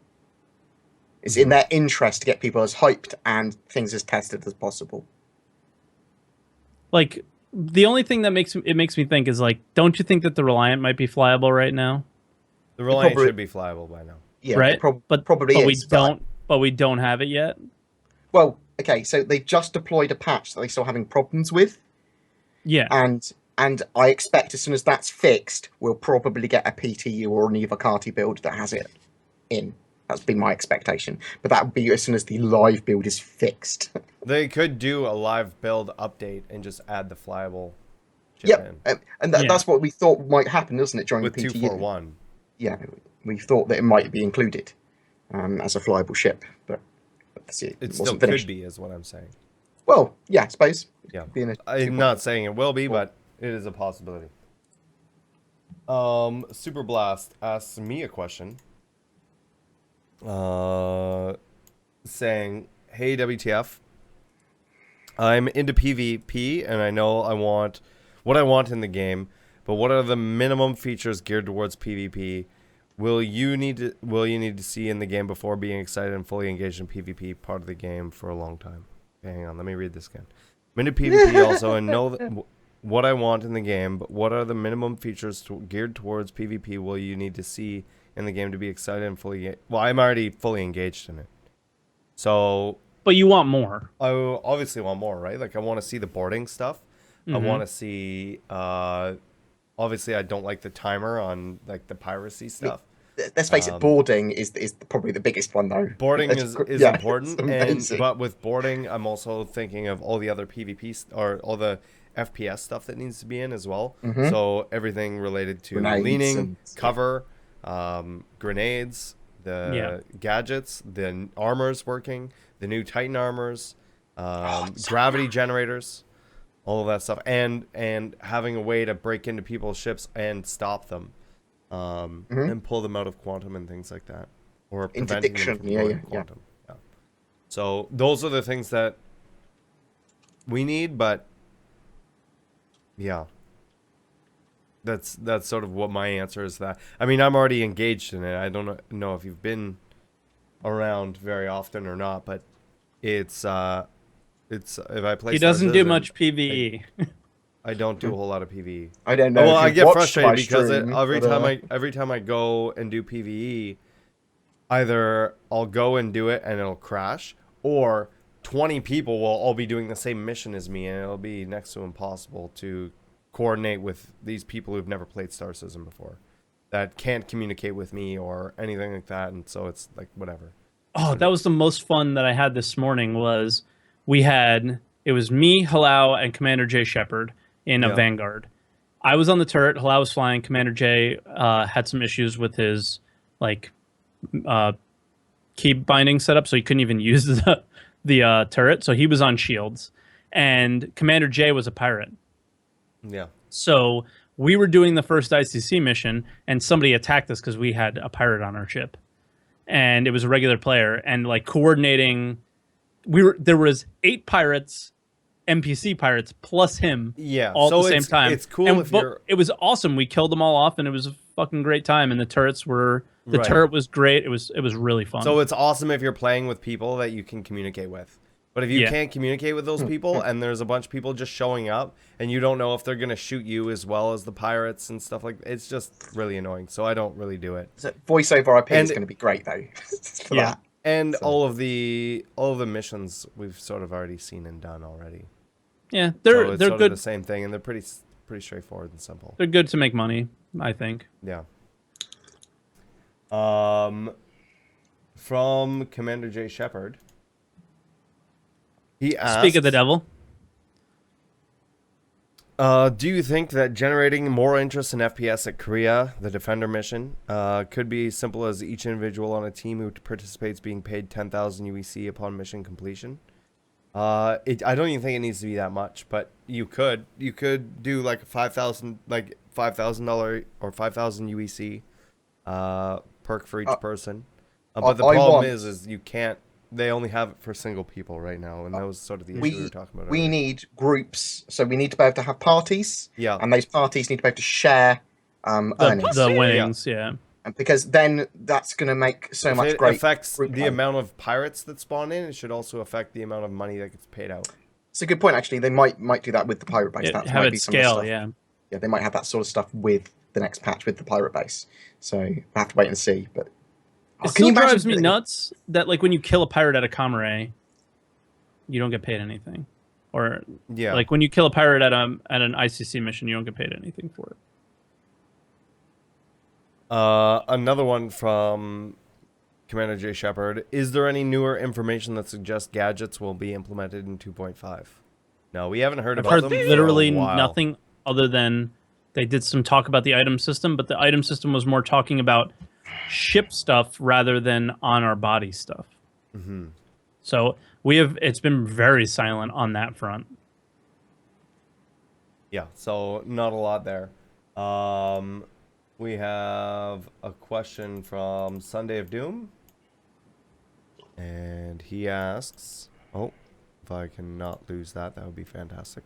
It's in their interest to get people as hyped and things as tested as possible. Like the only thing that makes me think is like, don't you think that the Reliant might be flyable right now? The Reliant probably- should be flyable by now. Yeah, right. it probably but is. we don't have it yet. Well, okay, so they've just deployed a patch that they're still having problems with, Yeah. and I expect as soon as that's fixed, we'll probably get a PTU or an Evocati build that has it in. That's been my expectation. But that would be as soon as the live build is fixed. They could do a live build update and just add the flyable ship in. And Yeah. that's what we thought might happen, isn't it, during With the PTU? 241. Yeah, we thought that it might be included as a flyable ship, but it It still wasn't finished. could be, is what I'm saying. Well, yeah, I suppose. Yeah. Could be in a I'm not saying it will be, but it is a possibility. Super Blast asks me a question. Saying, hey WTF, I'm into PvP and I know I want what I want in the game, but what are the minimum features geared towards PvP will you need to see in the game before being excited and fully engaged in PvP part of the game for a long time? Okay, hang on, let me read this again. I'm into PvP also and know what I want in the game, but what are the minimum features geared towards PvP will you need to see in the game to be excited and fully... Well, I'm already fully engaged in it. So... But you want more. I obviously want more, right? Like, I want to see the boarding stuff. I want to see... obviously, I don't like the timer on, like, the piracy stuff. Let's face it, boarding is probably the biggest one, though. Boarding is yeah, important, but with boarding, I'm also thinking of all the other PvP or all the FPS stuff that needs to be in as well. So everything related to Grenades leaning, and- cover, grenades, the gadgets, the armors working, the new Titan armors, gravity generators. all of that stuff, and having a way to break into people's ships and stop them, and pull them out of quantum and things like that, or preventing them from going to quantum. Yeah. So those are the things that we need, but yeah, that's sort of what my answer is. That I mean, I'm already engaged in it. I don't know if you've been around very often or not, but it's if I play. He Star doesn't do Citizen, much PvE. I don't do a whole lot of PvE. I don't know. Well, if I you've get watched frustrated my because stream, every time I go and do PvE, either I'll go and do it and it'll crash, or 20 people will all be doing the same mission as me, and it'll be next to impossible to coordinate with these people who've never played Star Citizen before, that can't communicate with me or anything like that, and so it's like whatever. Oh, that was the most fun that I had this morning. It was me, Halau, and Commander Jay Shepard in a Vanguard. I was on the turret. Halau was flying. Commander Jay had some issues with his key binding setup, so he couldn't even use the turret. So he was on shields, and Commander Jay was a pirate. Yeah. So we were doing the first ICC mission, and somebody attacked us because we had a pirate on our ship, and it was a regular player. And like coordinating, there was 8 pirates, NPC pirates plus him, all at the same time. It's cool it was awesome. We killed them all off, and it was a fucking great time. And the turret was great. It was really fun. So it's awesome if you're playing with people that you can communicate with. But if you can't communicate with those people, and there's a bunch of people just showing up, and you don't know if they're gonna shoot you as well as the pirates and stuff like that, it's just really annoying. So I don't really do it. So voice over IP is going to be great though. For that. And all of the missions we've sort of already seen and done already. Yeah, they're sort good. of the same thing, and they're pretty straightforward and simple. They're good to make money, I think. Yeah. From Commander Jay Shepard. He asks, Speak of the devil. Do you think that generating more interest in FPS at Korea, the Defender mission, could be as simple as each individual on a team who participates being paid 10,000 UEC upon mission completion? I don't even think it needs to be that much, but you could do like $5,000 or 5,000 UEC perk for each person. But the problem is you can't. They only have it for single people right now, and that was sort of the issue we were talking about. We need groups, so we need to be able to have parties. Yeah. And those parties need to be able to share earnings. The winnings, yeah. And because then that's going to make so much great. It affects the amount of pirates that spawn in. It should also affect the amount of money that gets paid out. It's a good point, actually. They might do that with the pirate base. That have might it be some scale, of the stuff. yeah. Yeah, they might have that sort of stuff with the next patch with the pirate base. So we'll have to wait and see. But it still drives me nuts that like when you kill a pirate at a comrade, you don't get paid anything, or like when you kill a pirate at an ICC mission, you don't get paid anything for it. Another one from Commander Jay Shepard. Is there any newer information that suggests gadgets will be implemented in 2.5? No, we haven't heard about them. I've heard literally nothing other than they did some talk about the item system, but the item system was more talking about ship stuff rather than on our body stuff. Mm-hmm. So it's been very silent on that front. Yeah, so not a lot there. We have a question from Sunday of Doom. And he asks, if I cannot lose that would be fantastic.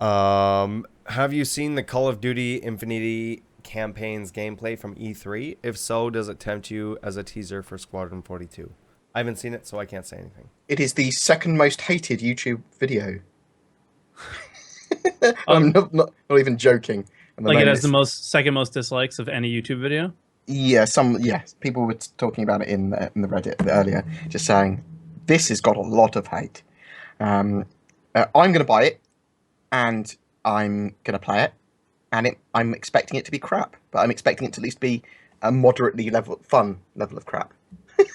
Have you seen the Call of Duty Infinity campaign's gameplay from E3? If so, does it tempt you as a teaser for Squadron 42? I haven't seen it, so I can't say anything. It is the second most hated YouTube video. I'm not even joking. Like it has the second most dislikes of any YouTube video? Yeah, people were talking about it in the Reddit earlier, just saying this has got a lot of hate. I'm going to buy it, and I'm going to play it, and I'm expecting it to be crap, but I'm expecting it to at least be a moderately fun level of crap.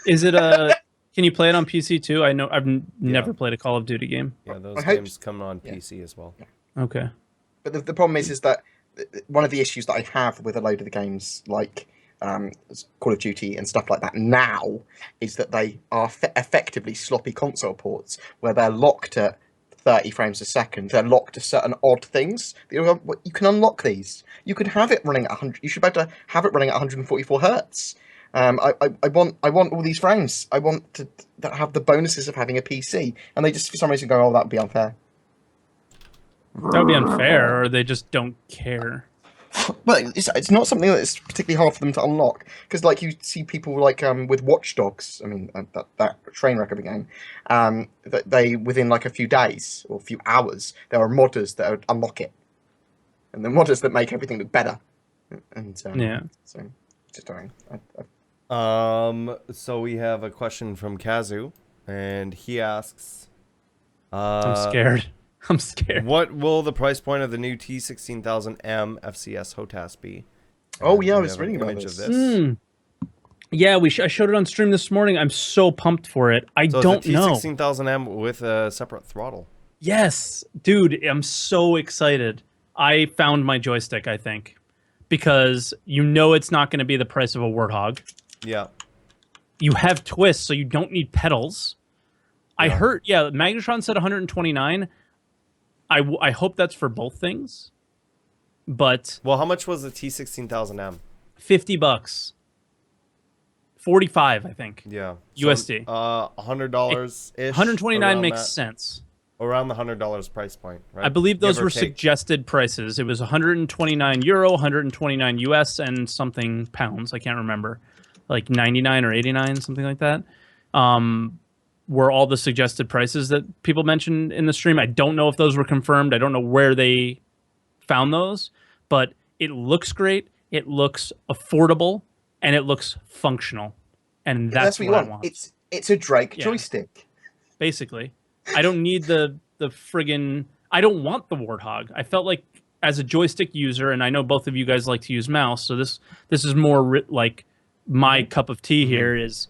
Is it can you play it on PC too? I know I've never played a Call of Duty game. Yeah, those games come on PC as well. Yeah. Okay. But the problem is that one of the issues that I have with a load of the games like Call of Duty and stuff like that now is that they are effectively sloppy console ports where they're locked at 30 frames a second. They're locked to certain odd things. You can unlock these. You can have it running at 100. You should be able to have it running at 144 hertz. I want all these frames. I want to have the bonuses of having a PC, and they just for some reason go, "Oh, that'd be unfair." That would be unfair, or they just don't care. Well, it's not something that's particularly hard for them to unlock, because like you see people like with Watch Dogs. I mean that train wreck of a game. That they within like a few days or a few hours, there are modders that would unlock it, and the modders that make everything look better. And Yeah. So just don't know. So we have a question from Kazu, and he asks, I'm scared. I'm scared. what will the price point of the new T16000M FCS HOTAS be? Oh yeah, I we was have an reading about image this. of this. Yeah, I showed it on stream this morning. I'm so pumped for it. I So don't it's the know. T16000M with a separate throttle. Yes, dude, I'm so excited. I found my joystick, I think, because you know it's not going to be the price of a Warthog. Yeah. You have twists, so you don't need pedals. I heard, Magnetron said 129. I hope that's for both things. But Well, how much was the T16000M? $50. 45, I think. Yeah. USD. $100 ish. 129 makes sense. Around the $100 price point, right? I believe those Give or were take. suggested prices. It was 129 euro, 129 US, and something pounds. I can't remember, like 99 or 89, something like that. Were all the suggested prices that people mentioned in the stream. I don't know if those were confirmed. I don't know where they found those, but it looks great. It looks affordable, and it looks functional, and that's what what you I want. It's a Drake joystick. Basically, I don't need the friggin'. I don't want the Warthog. I felt like as a joystick user, and I know both of you guys like to use mouse, so this is more like my cup of tea here. Is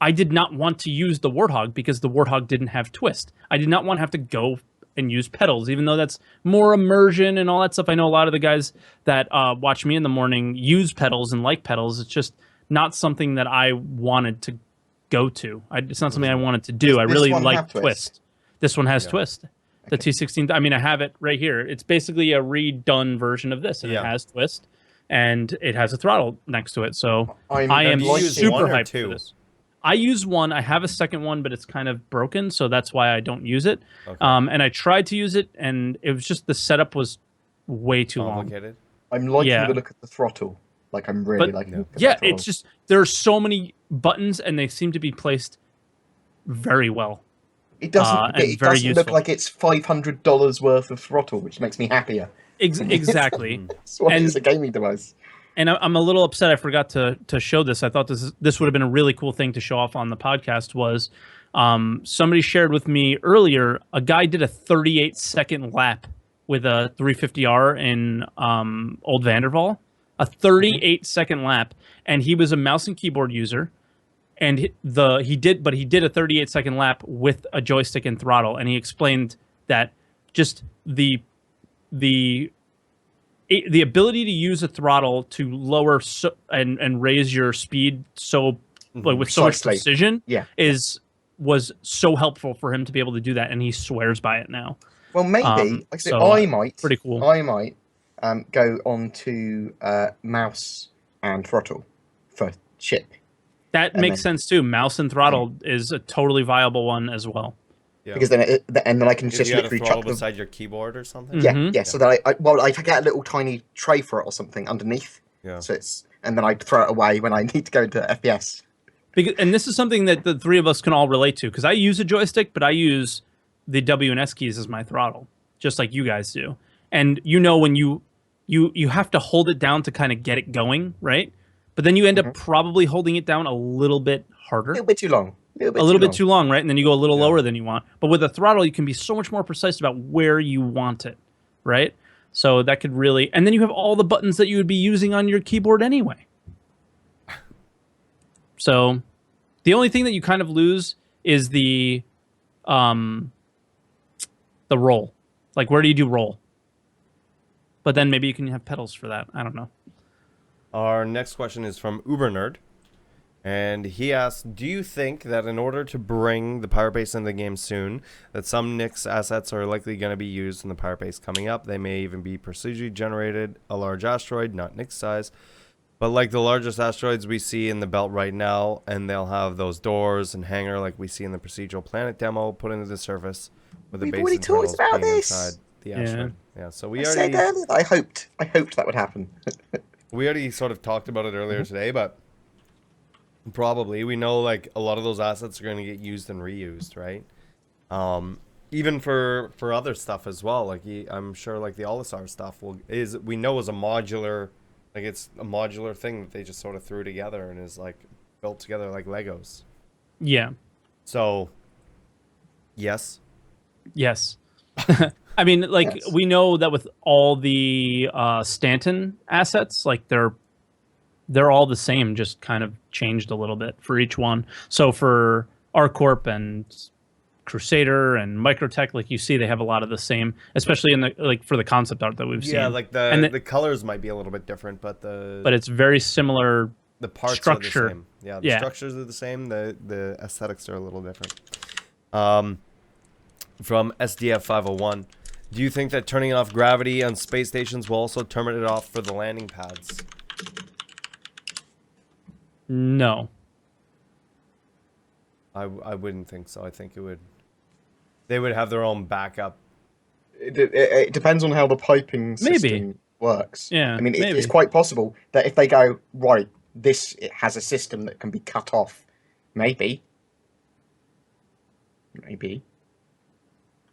I did not want to use the Warthog because the Warthog didn't have twist. I did not want to have to go and use pedals, even though that's more immersion and all that stuff. I know a lot of the guys that watch me in the morning use pedals and like pedals. It's just not something that I wanted to go to. It's not something I wanted to do. I really like twist. This one has twist. The T16. I mean, I have it right here. It's basically a redone version of this, and it has twist, and it has a throttle next to it. So I am super hyped for this. I use one. I have a second one, but it's kind of broken, so that's why I don't use it. Okay. And I tried to use it, and it was just the setup was way too long. I'm liking the look at the throttle. Like I'm really liking the throttle. Yeah, it's just there are so many buttons, and they seem to be placed very well. It doesn't. It doesn't look like it's $500 worth of throttle, which makes me happier. Exactly. That's why it's a gaming device. And I'm a little upset I forgot to show this. I thought this would have been a really cool thing to show off on the podcast. Was somebody shared with me earlier, a guy did a 38-second lap with a 350R in Old Vanderval. A 38-second lap, and he was a mouse and keyboard user, and he did a 38-second lap with a joystick and throttle, and he explained that just the ability to use a throttle to lower and raise your speed with so much precision was so helpful for him to be able to do that, and he swears by it now. Well, maybe I might pretty cool. I might go on to mouse and throttle for chip. That makes sense too. Mouse and throttle is a totally viable one as well. Yeah. Because then I can just literally chuck beside your keyboard or something. Yeah. So that I get a little tiny tray for it or something underneath. Yeah. So and then I throw it away when I need to go into FPS. And this is something that the three of us can all relate to, because I use a joystick, but I use the W and S keys as my throttle, just like you guys do. And when you have to hold it down to kind of get it going, right? But then you end up probably holding it down a little bit harder. A little bit too long. A little bit too long, right? And then you go a little lower than you want. But with a throttle, you can be so much more precise about where you want it, right? So that could really... And then you have all the buttons that you would be using on your keyboard anyway. So the only thing that you kind of lose is the roll. Like, where do you do roll? But then maybe you can have pedals for that. I don't know. Our next question is from UberNerd. And he asked, do you think that in order to bring the pirate base into the game soon, that some Nyx assets are likely going to be used in the pirate base coming up? They may even be procedurally generated, a large asteroid, not Nyx size, but like the largest asteroids we see in the belt right now, and they'll have those doors and hangar like we see in the procedural planet demo put into the surface with the We've base already internals talked about being this. inside the asteroid. Yeah, so we I already said earlier that I hoped that would happen. we already sort of talked about it earlier today, but probably we know like a lot of those assets are going to get used and reused, right? Even for other stuff as well. Like I'm sure like the Olisar stuff we know is a modular, like it's a modular thing that they just sort of threw together and is like built together like Legos. Yeah. So yes. I mean, like Yes. we know that with all the Stanton assets, like they're all the same, just kind of changed a little bit for each one. So for ArcCorp and Crusader and Microtech, like you see, they have a lot of the same, especially in the like for the concept art that we've seen. Yeah, like the colors might be a little bit different, but it's very similar. The parts structure. are the same. Yeah, the structures are the same. The aesthetics are a little different. From SDF 501, do you think that turning off gravity on space stations will also turn it off for the landing pads? No. I wouldn't think so. I think they would have their own backup. It depends on how the piping system works. Yeah, I mean, maybe. it's quite possible that if they go, right, it has a system that can be cut off, maybe.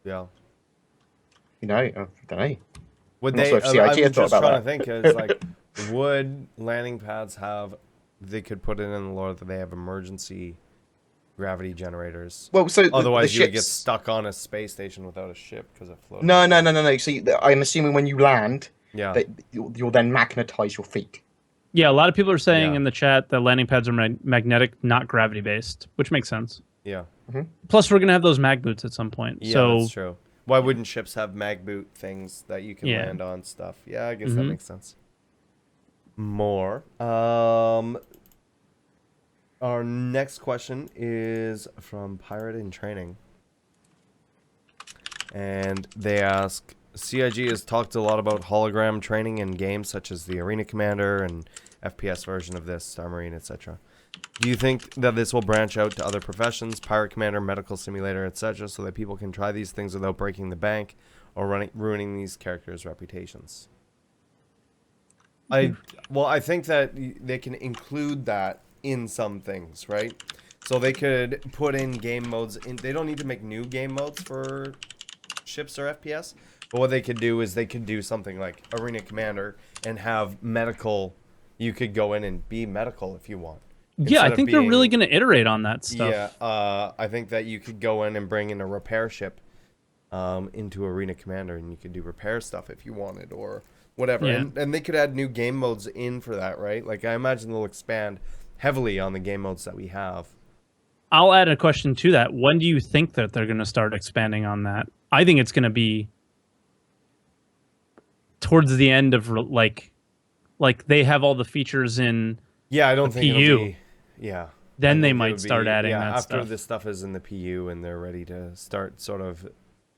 Yeah. You know, I don't know. Would I'm not they? sure if CIG I'm had just thought about trying that. to think. Is like, would landing pads have? They could put it in the lore that they have emergency gravity generators. Well, so otherwise the you would get ships... stuck on a space station without a ship because it floated. No. So I'm assuming when you land, Yeah. that you'll then magnetize your feet. Yeah, a lot of people are saying Yeah. in the chat that landing pads are magnetic, not gravity based, which makes sense. Yeah. Plus, we're gonna have those mag boots at some point. Yeah, so that's true. Why wouldn't ships have mag boot things that you can land on stuff? Yeah, I guess that makes sense. More. Our next question is from Pirate in Training. And they ask, CIG has talked a lot about hologram training in games such as the Arena Commander and FPS version of this, Star Marine, etc. Do you think that this will branch out to other professions, Pirate Commander, Medical Simulator, etc., so that people can try these things without breaking the bank or ruining these characters' reputations? I think that they can include that in some things, right? So they could put in game modes. They don't need to make new game modes for ships or FPS, but what they could do is they could do something like Arena Commander and have medical. You could go in and be medical if you want. Yeah, I think they're really going to iterate on that stuff. Yeah, I think that you could go in and bring in a repair ship into Arena Commander, and you could do repair stuff if you wanted, or whatever. Yeah. And they could add new game modes in for that, right? Like, I imagine they'll expand heavily on the game modes that we have. I'll add a question to that. When do you think that they're going to start expanding on that? I think it's going to be towards the end of, like they have all the features in Yeah, I don't think PU. it'll be... Yeah. Then they think might it'll start adding that after stuff. this stuff is in the PU and they're ready to start sort of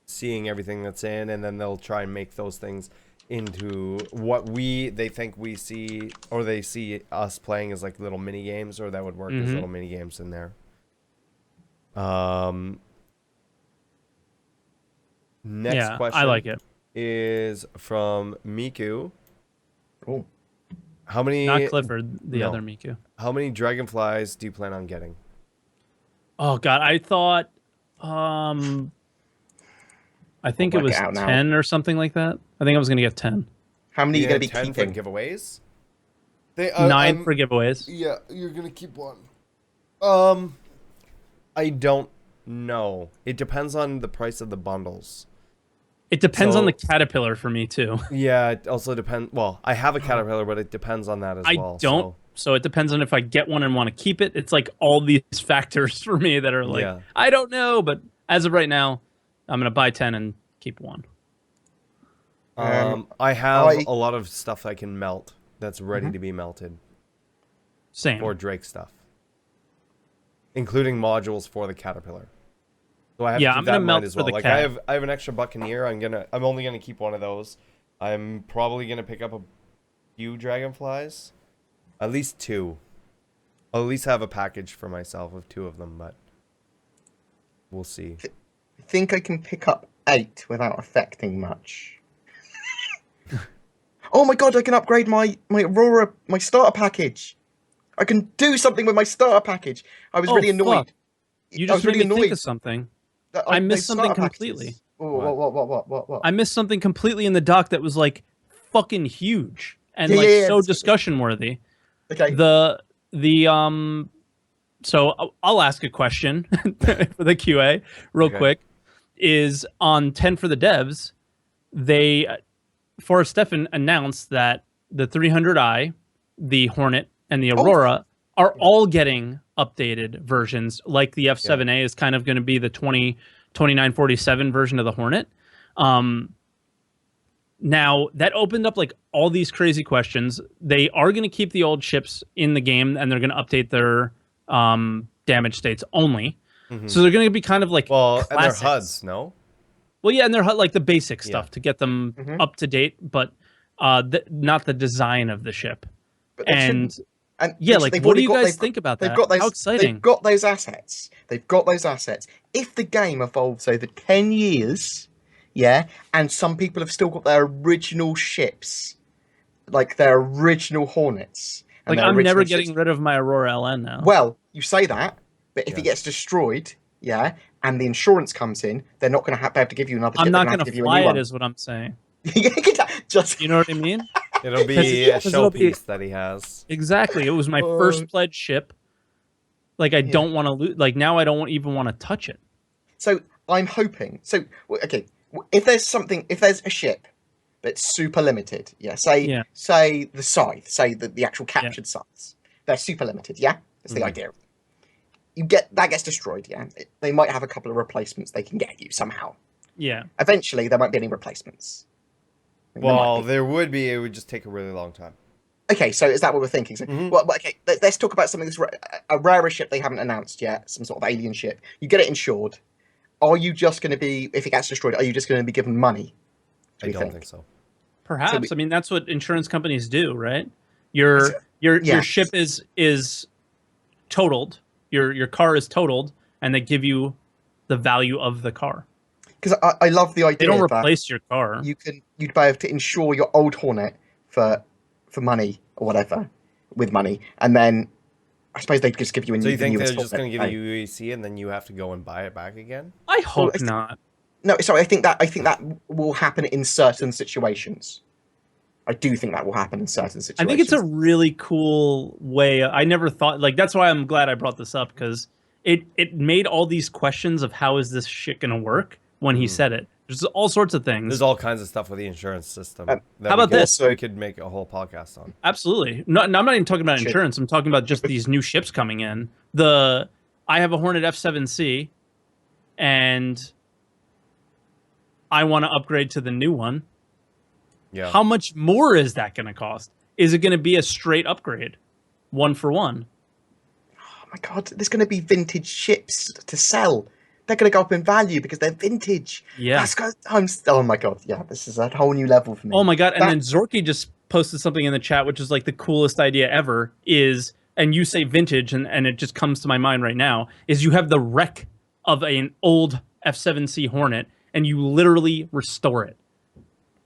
seeing everything that's in, and then they'll try and make those things into what they think we see, or they see us playing as like little mini games, or that would work as little mini games in there. Next question I like it. is from Miku. Cool. How many? Not Clifford, the No. other Miku. How many dragonflies do you plan on getting? Oh God, I thought, I think it work was it out now. 10 or something like that. I think I was gonna get 10. How many are you going to be 10 keeping? for giveaways? 9 for giveaways. Yeah, you're gonna keep one. I don't know. It depends on the price of the bundles. It depends on So- the Caterpillar for me too. Yeah, it also depends. Well, I have a Caterpillar, but it depends on that as I well. don't. So it depends on if I get one and want to keep it. It's like all these factors for me that are like, Yeah. I don't know. But as of right now, I'm gonna buy 10 and keep one. I have a lot of stuff I can melt that's ready to be melted, Same. or Drake stuff. including modules for the Caterpillar. So I have Yeah, to keep I'm that gonna in melt mind as for well. the Like cat. I have an extra Buccaneer. I'm only gonna keep one of those. I'm probably gonna pick up a few Dragonflies, at least 2. I'll at least have a package for myself of 2 of them, but we'll see. I think I can pick up 8 without affecting much. Oh my god, I can upgrade my Aurora, my starter package. I can do something with my starter package. I was Oh, really fuck. annoyed. You I was just made really me think annoyed of something. that I those missed something starter completely. packages. What? I missed something completely in the doc that was like fucking huge and like Yeah. so discussion worthy. Okay. The so I'll ask a question for the QA real Okay. quick. Is on 10 for the devs, they Forrest Steffen announced that the 300i, the Hornet, and the Aurora are all getting updated versions. Like the F7A is kind of going to be the 2947 version of the Hornet. Now that opened up like all these crazy questions. They are going to keep the old ships in the game, and they're going to update their damage states only. So they're going to be kind of like Well, and their classics. HUDs, no? Well, yeah, and they're like the basic Yeah. stuff to get them up to date, but not the design of the ship. But they And shouldn't. And yeah, like they've what do already you got- guys they've- think about they've that? got those, How exciting! They've got those assets. They've got those assets. If the game evolves over 10 years, yeah, and some people have still got their original ships, like their original Hornets. And Like their I'm never original getting ships, rid of my Aurora LN now. well, you say that, but if Yeah. it gets destroyed, yeah, and the insurance comes in, they're not going to be able to give you another ship. I'm They're not gonna going have to give you a fly new it, one. is what I'm saying. Just You know what I mean? It'll be a it'll be- showpiece that he has. Exactly. It was my first pledge ship. Like I don't want to lose. Like now I don't even want to touch it. So I'm hoping. So okay, if there's a ship that's super limited, yeah, Yeah. say the scythe, say the actual captured scythes, they're super limited, yeah. That's the idea. You get that gets destroyed, yeah. They might have a couple of replacements they can get you somehow. Yeah. Eventually, there won't be any replacements. There might Well, be. there would be. It would just take a really long time. Okay, so is that what we're thinking? So, well, okay, let's talk about something that's a rarer ship they haven't announced yet, some sort of alien ship. You get it insured. Are you just going to be, if it gets destroyed, are you just going to be given money? I don't think so. Perhaps. I mean, that's what insurance companies do, right? Your ship is totaled. Your car is totaled, and they give you the value of the car. Because I love the idea They don't that replace your car. you'd be able to insure your old Hornet for money or whatever, with money, and then I suppose they'd just give you a new. So you think they're newest just going to Hornet, give you UEC and then you have to go and buy it back again? I hope it's- not. No, sorry. I think that will happen in certain situations. I do think that will happen in certain situations. I think it's a really cool way. I never thought like that's why I'm glad I brought this up because it made all these questions of how is this shit gonna work when he said it. There's all sorts of things. There's all kinds of stuff with the insurance system. how about this? We could make a whole podcast on. Absolutely. No, I'm not even talking about insurance. I'm talking about just these new ships coming in. I have a Hornet F7C, and I want to upgrade to the new one. Yeah. How much more is that going to cost? Is it going to be a straight upgrade, 1-for-1? Oh my god, there's going to be vintage ships to sell. They're going to go up in value because they're vintage. Yeah. Oh my god, yeah, this is a whole new level for me. Oh my god! And then Zorky just posted something in the chat, which is like the coolest idea ever. And you say vintage, and it just comes to my mind right now. Is you have the wreck of an old F7C Hornet, and you literally restore it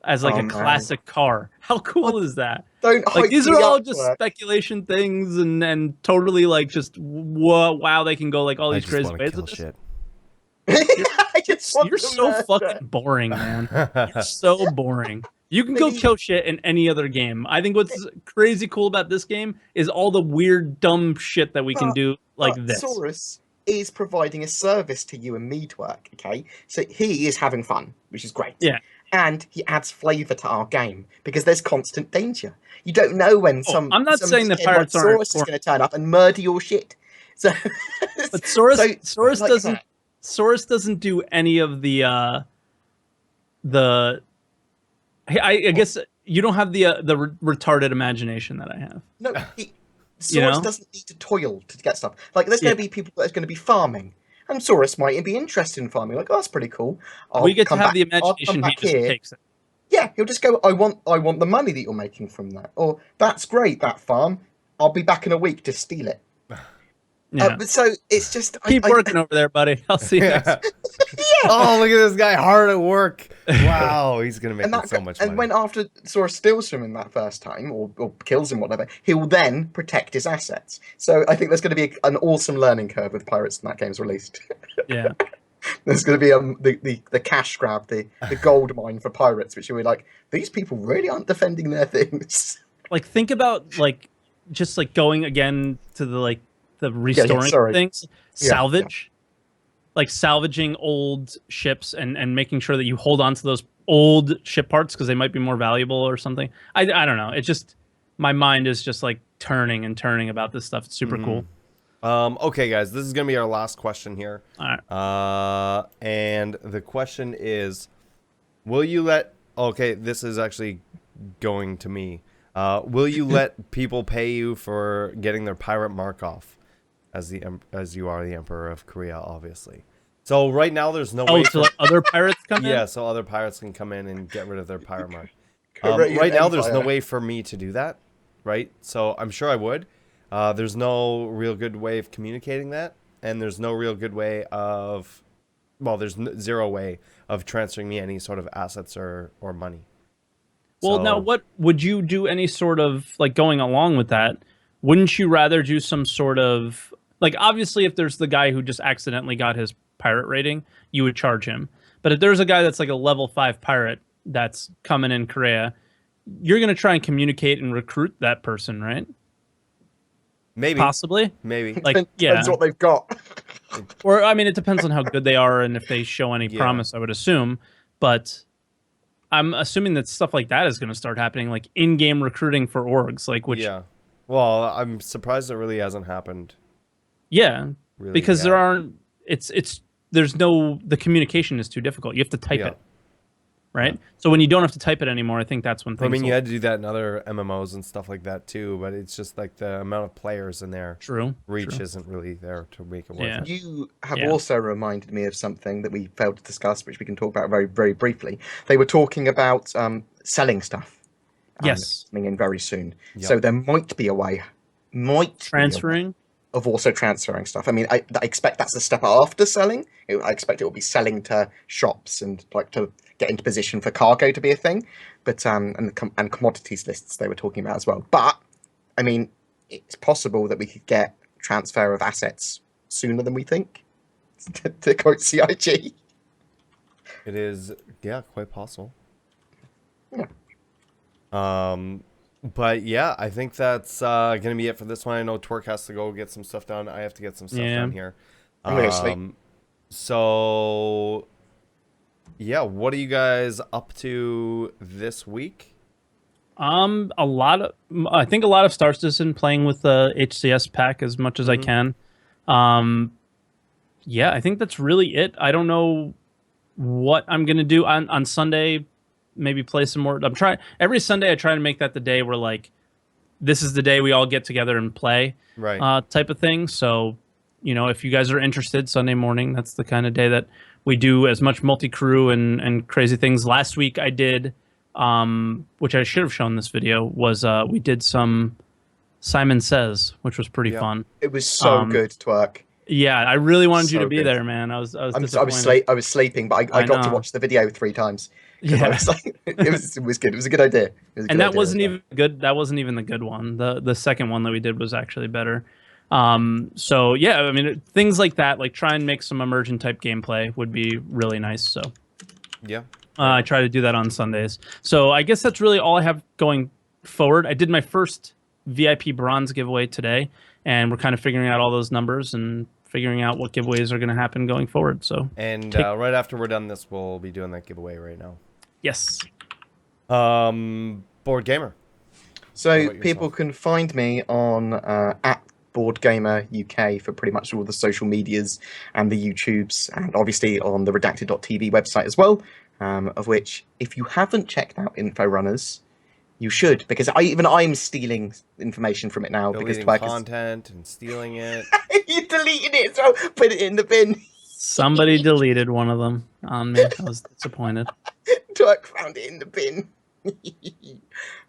as like a classic car. How cool is that? Don't like hype these me are all up, just Black. speculation things, and totally like just wow, they can go like all I these just crazy want to ways kill with this. shit. You're so fucking boring, man. You're so boring. You can go kill shit in any other game. I think what's crazy cool about this game is all the weird, dumb shit that we can do like this. Saurus is providing a service to you and me to work, okay? So he is having fun, which is great. Yeah. And he adds flavour to our game because there's constant danger. You don't know when I'm not saying the pirates aren't Saurus is going to turn up and murder your shit. So, but Saurus like doesn't. that. Saurus doesn't do any of the. I guess you don't have the retarded imagination that I have. No, Saurus know? doesn't need to toil to get stuff. Like, there's going to be people that's going to be farming, and Saurus might be interested in farming. Like, oh, that's pretty cool. We get to come have back, the I'll come imagination. He back just here. takes it. Yeah, he'll just go, I want the money that you're making from that. Or, that's great, that farm. I'll be back in a week to steal it. Yeah. So it's just... Keep working over there, buddy. I'll see you next Yeah. Oh, look at this guy hard at work. Wow, he's gonna make so much money. And when after Saurus steals from him that first time, or kills him, whatever, he will then protect his assets. So I think there's going to be an awesome learning curve with pirates when that game's released. Yeah. There's going to be the cash grab, the gold mine for pirates, which will be like, these people really aren't defending their things. Like, think about like just like going again to the restoring things, salvage. Like salvaging old ships and making sure that you hold on to those old ship parts because they might be more valuable or something. I don't know. It just, my mind is just like turning and turning about this stuff. It's super cool. Okay, guys, this is gonna be our last question here. All right. And the question is, will you let? Okay, this is actually going to me. Will you let people pay you for getting their pirate mark off? As you are the Emperor of Korea, obviously. So right now there's no way. So let other pirates come in? Yeah, so other pirates can come in and get rid of their pirate mark. Right now there's no way for me to do that, right? So I'm sure I would. There's no real good way of communicating that, and there's no real good way of, well, there's zero way of transferring me any sort of assets or money. Well, now what would you do? Any sort of like going along with that? Wouldn't you rather do some sort of like, obviously, if there's the guy who just accidentally got his pirate rating, you would charge him. But if there's a guy that's like a level 5 pirate that's coming in Korea, you're going to try and communicate and recruit that person, right? Maybe. Possibly. Maybe. Like, Depends what they've got. Or, I mean, it depends on how good they are and if they show any promise, I would assume. But I'm assuming that stuff like that is going to start happening, like in-game recruiting for orgs, like which... Yeah. Well, I'm surprised it really hasn't happened. Yeah, really because there aren't. There's no. The communication is too difficult. You have to type it, right? So when you don't have to type it anymore, I think that's when things. I mean, you had to do that in other MMOs and stuff like that too, but it's just like the amount of players in there. Reach isn't really there to make it work. Yeah. You have also reminded me of something that we failed to discuss, which we can talk about very, very briefly. They were talking about selling stuff. Yes, coming in very soon. Yep. So there might be a way. Transferring. Of also transferring stuff. I mean, I expect that's the step after selling. I expect it will be selling to shops and like to get into position for cargo to be a thing. But and commodities lists they were talking about as well. But I mean, it's possible that we could get transfer of assets sooner than we think. To quote CIG. It is, quite possible. Yeah. But yeah, I think that's gonna be it for this one. I know Twerk has to go get some stuff done. I have to get some stuff done here. I'm gonna sleep. So yeah, what are you guys up to this week? I think a lot of Star Citizen, playing with the HCS pack as much as I can. Yeah, I think that's really it. I don't know what I'm gonna do on Sunday. Maybe play some more. I'm trying every Sunday. I try to make that the day where like this is the day we all get together and play, right? Type of thing. So, you know, if you guys are interested, Sunday morning, that's the kind of day that we do as much multi-crew and crazy things. Last week I did, which I should have shown this video, was we did some Simon Says, which was pretty fun. It was so good, Twerk. Yeah, I really wanted you to be there, man. I was sleeping, but I got to watch the video 3 times. Yeah, it was good. It was a good idea. And that wasn't even good. That wasn't even the good one. The second one that we did was actually better. So yeah, I mean, things like that, like try and make some immersion type gameplay would be really nice. So yeah, I try to do that on Sundays. So I guess that's really all I have going forward. I did my first VIP bronze giveaway today, and we're kind of figuring out all those numbers and figuring out what giveaways are going to happen going forward. So right after we're done this, we'll be doing that giveaway right now. Yes. BoredGamer. So people can find me on at BoredGamer UK for pretty much all the social medias and the YouTubes, and obviously on the Redacted.tv website as well, of which, if you haven't checked out Info Runners, You should, because I'm stealing information from it now because Deleting Twerk content and stealing it. you deleted it, so put it in the bin. Somebody deleted one of them on me. I was disappointed. Twerk found it in the bin.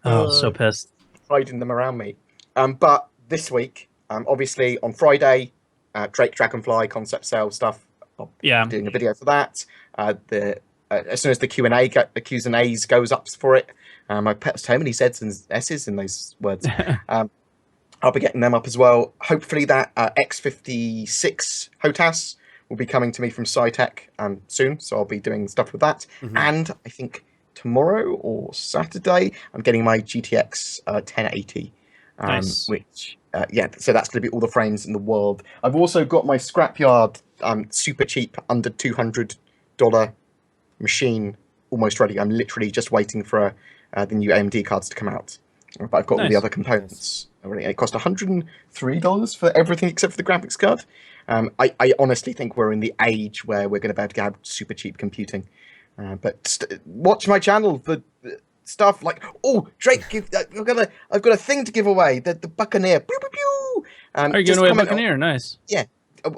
Oh, so pissed. Hiding them around me. But this week, obviously on Friday, Dragonfly concept sale stuff. I'm doing a video for that. As soon as the Q's and A's goes up for it, I put so many Z's and S's in those words. I'll be getting them up as well. Hopefully that X56 HOTAS will be coming to me from SciTech soon, so I'll be doing stuff with that. And I think tomorrow or Saturday, I'm getting my GTX 1080, Nice. which so that's going to be all the frames in the world. I've also got my scrapyard super cheap under $200 machine almost ready. I'm literally just waiting for the new AMD cards to come out, but I've got all the other components already. It cost $103 for everything except for the graphics card. I honestly think we're in the age where we're going to be able to have super cheap computing. But watch my channel for stuff like, oh, Drake, I've got a thing to give away. The Buccaneer. Pew, pew, pew. Are you giving away a Buccaneer? Nice. Yeah.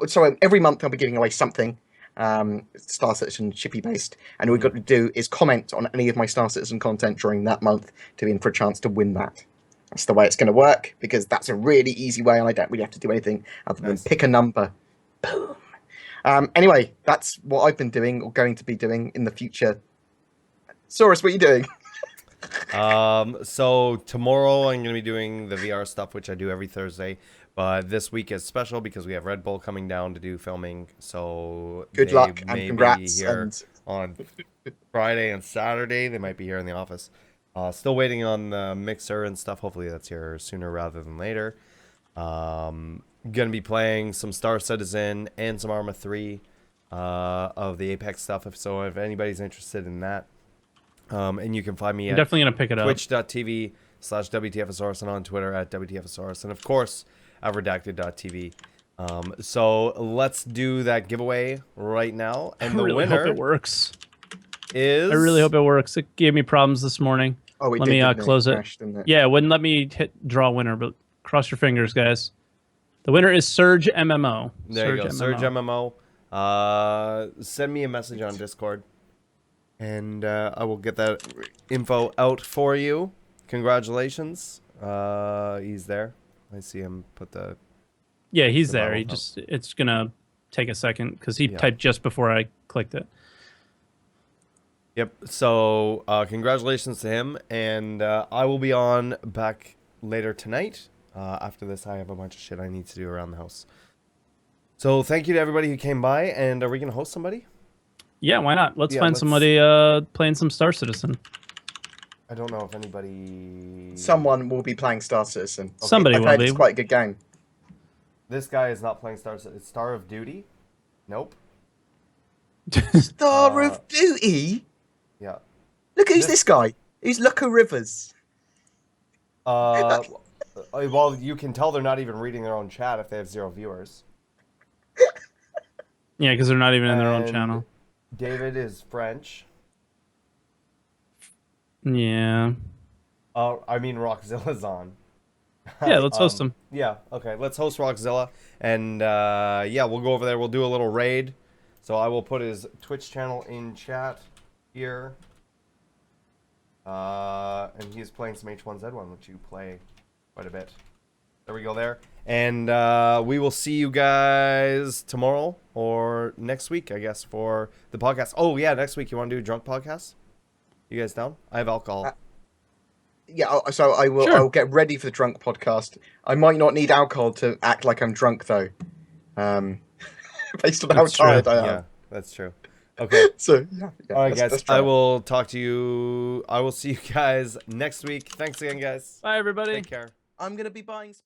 So every month I'll be giving away something. Star Citizen shippy based, and all we've got to do is comment on any of my Star Citizen content during that month to be in for a chance to win that. That's the way it's going to work, because that's a really easy way, and I don't really have to do anything other than pick a number. Boom. Anyway, that's what I've been doing or going to be doing in the future. Saurus, what are you doing? So tomorrow I'm going to be doing the VR stuff, which I do every Thursday. But this week is special because we have Red Bull coming down to do filming. So good luck and congrats. Here on Friday and Saturday. They might be here in the office. Still waiting on the mixer and stuff. Hopefully that's here sooner rather than later. Gonna be playing some Star Citizen and some Arma 3 of the Apex stuff. If anybody's interested in that. And you can find me I'm definitely gonna pick it up. Twitch.tv/WTFOSaurus and on Twitter @WTFOSaurus. And of course at Redacted.tv. So let's do that giveaway right now. And the winner hope it works. I really hope it works. It gave me problems this morning. Oh, let me close it. Yeah, it wouldn't let me draw winner, but cross your fingers, guys. The winner is Surge MMO. There you go, Surge MMO. Send me a message on Discord, and I will get that info out for you. Congratulations. He's there. I see him put the... Yeah, he's there. It's going to take a second because he typed just before I clicked it. Yep. So congratulations to him. And I will be on back later tonight. After this, I have a bunch of shit I need to do around the house. So thank you to everybody who came by. And are we going to host somebody? Yeah, why not? Let's find somebody playing some Star Citizen. I don't know if anybody... Someone will be playing Star Citizen. Okay. Somebody will be. It's quite a good game. This guy is not playing Star Citizen. It's Star of Duty? Nope. Star of Duty? Yeah. Look, who's this guy? Who's Luca Rivers? Well, you can tell they're not even reading their own chat if they have 0 viewers. Yeah, because they're not even in their own channel. David is French. Yeah. I mean, Rockzilla's on. Yeah, let's host him. Yeah, okay. Let's host Rockzilla. And, yeah, we'll go over there. We'll do a little raid. So I will put his Twitch channel in chat here. And he's playing some H1Z1, which you play quite a bit. There we go there. And we will see you guys tomorrow or next week, I guess, for the podcast. Oh, yeah, next week you want to do a drunk podcast? You guys down? I have alcohol. Yeah, so I will. Sure. I'll get ready for the drunk podcast. I might not need alcohol to act like I'm drunk, though. Based on how tired I am. Yeah, that's true. Okay. So yeah. All right, guys. I will talk to you. I will see you guys next week. Thanks again, guys. Bye, everybody. Take care. I'm gonna be buying.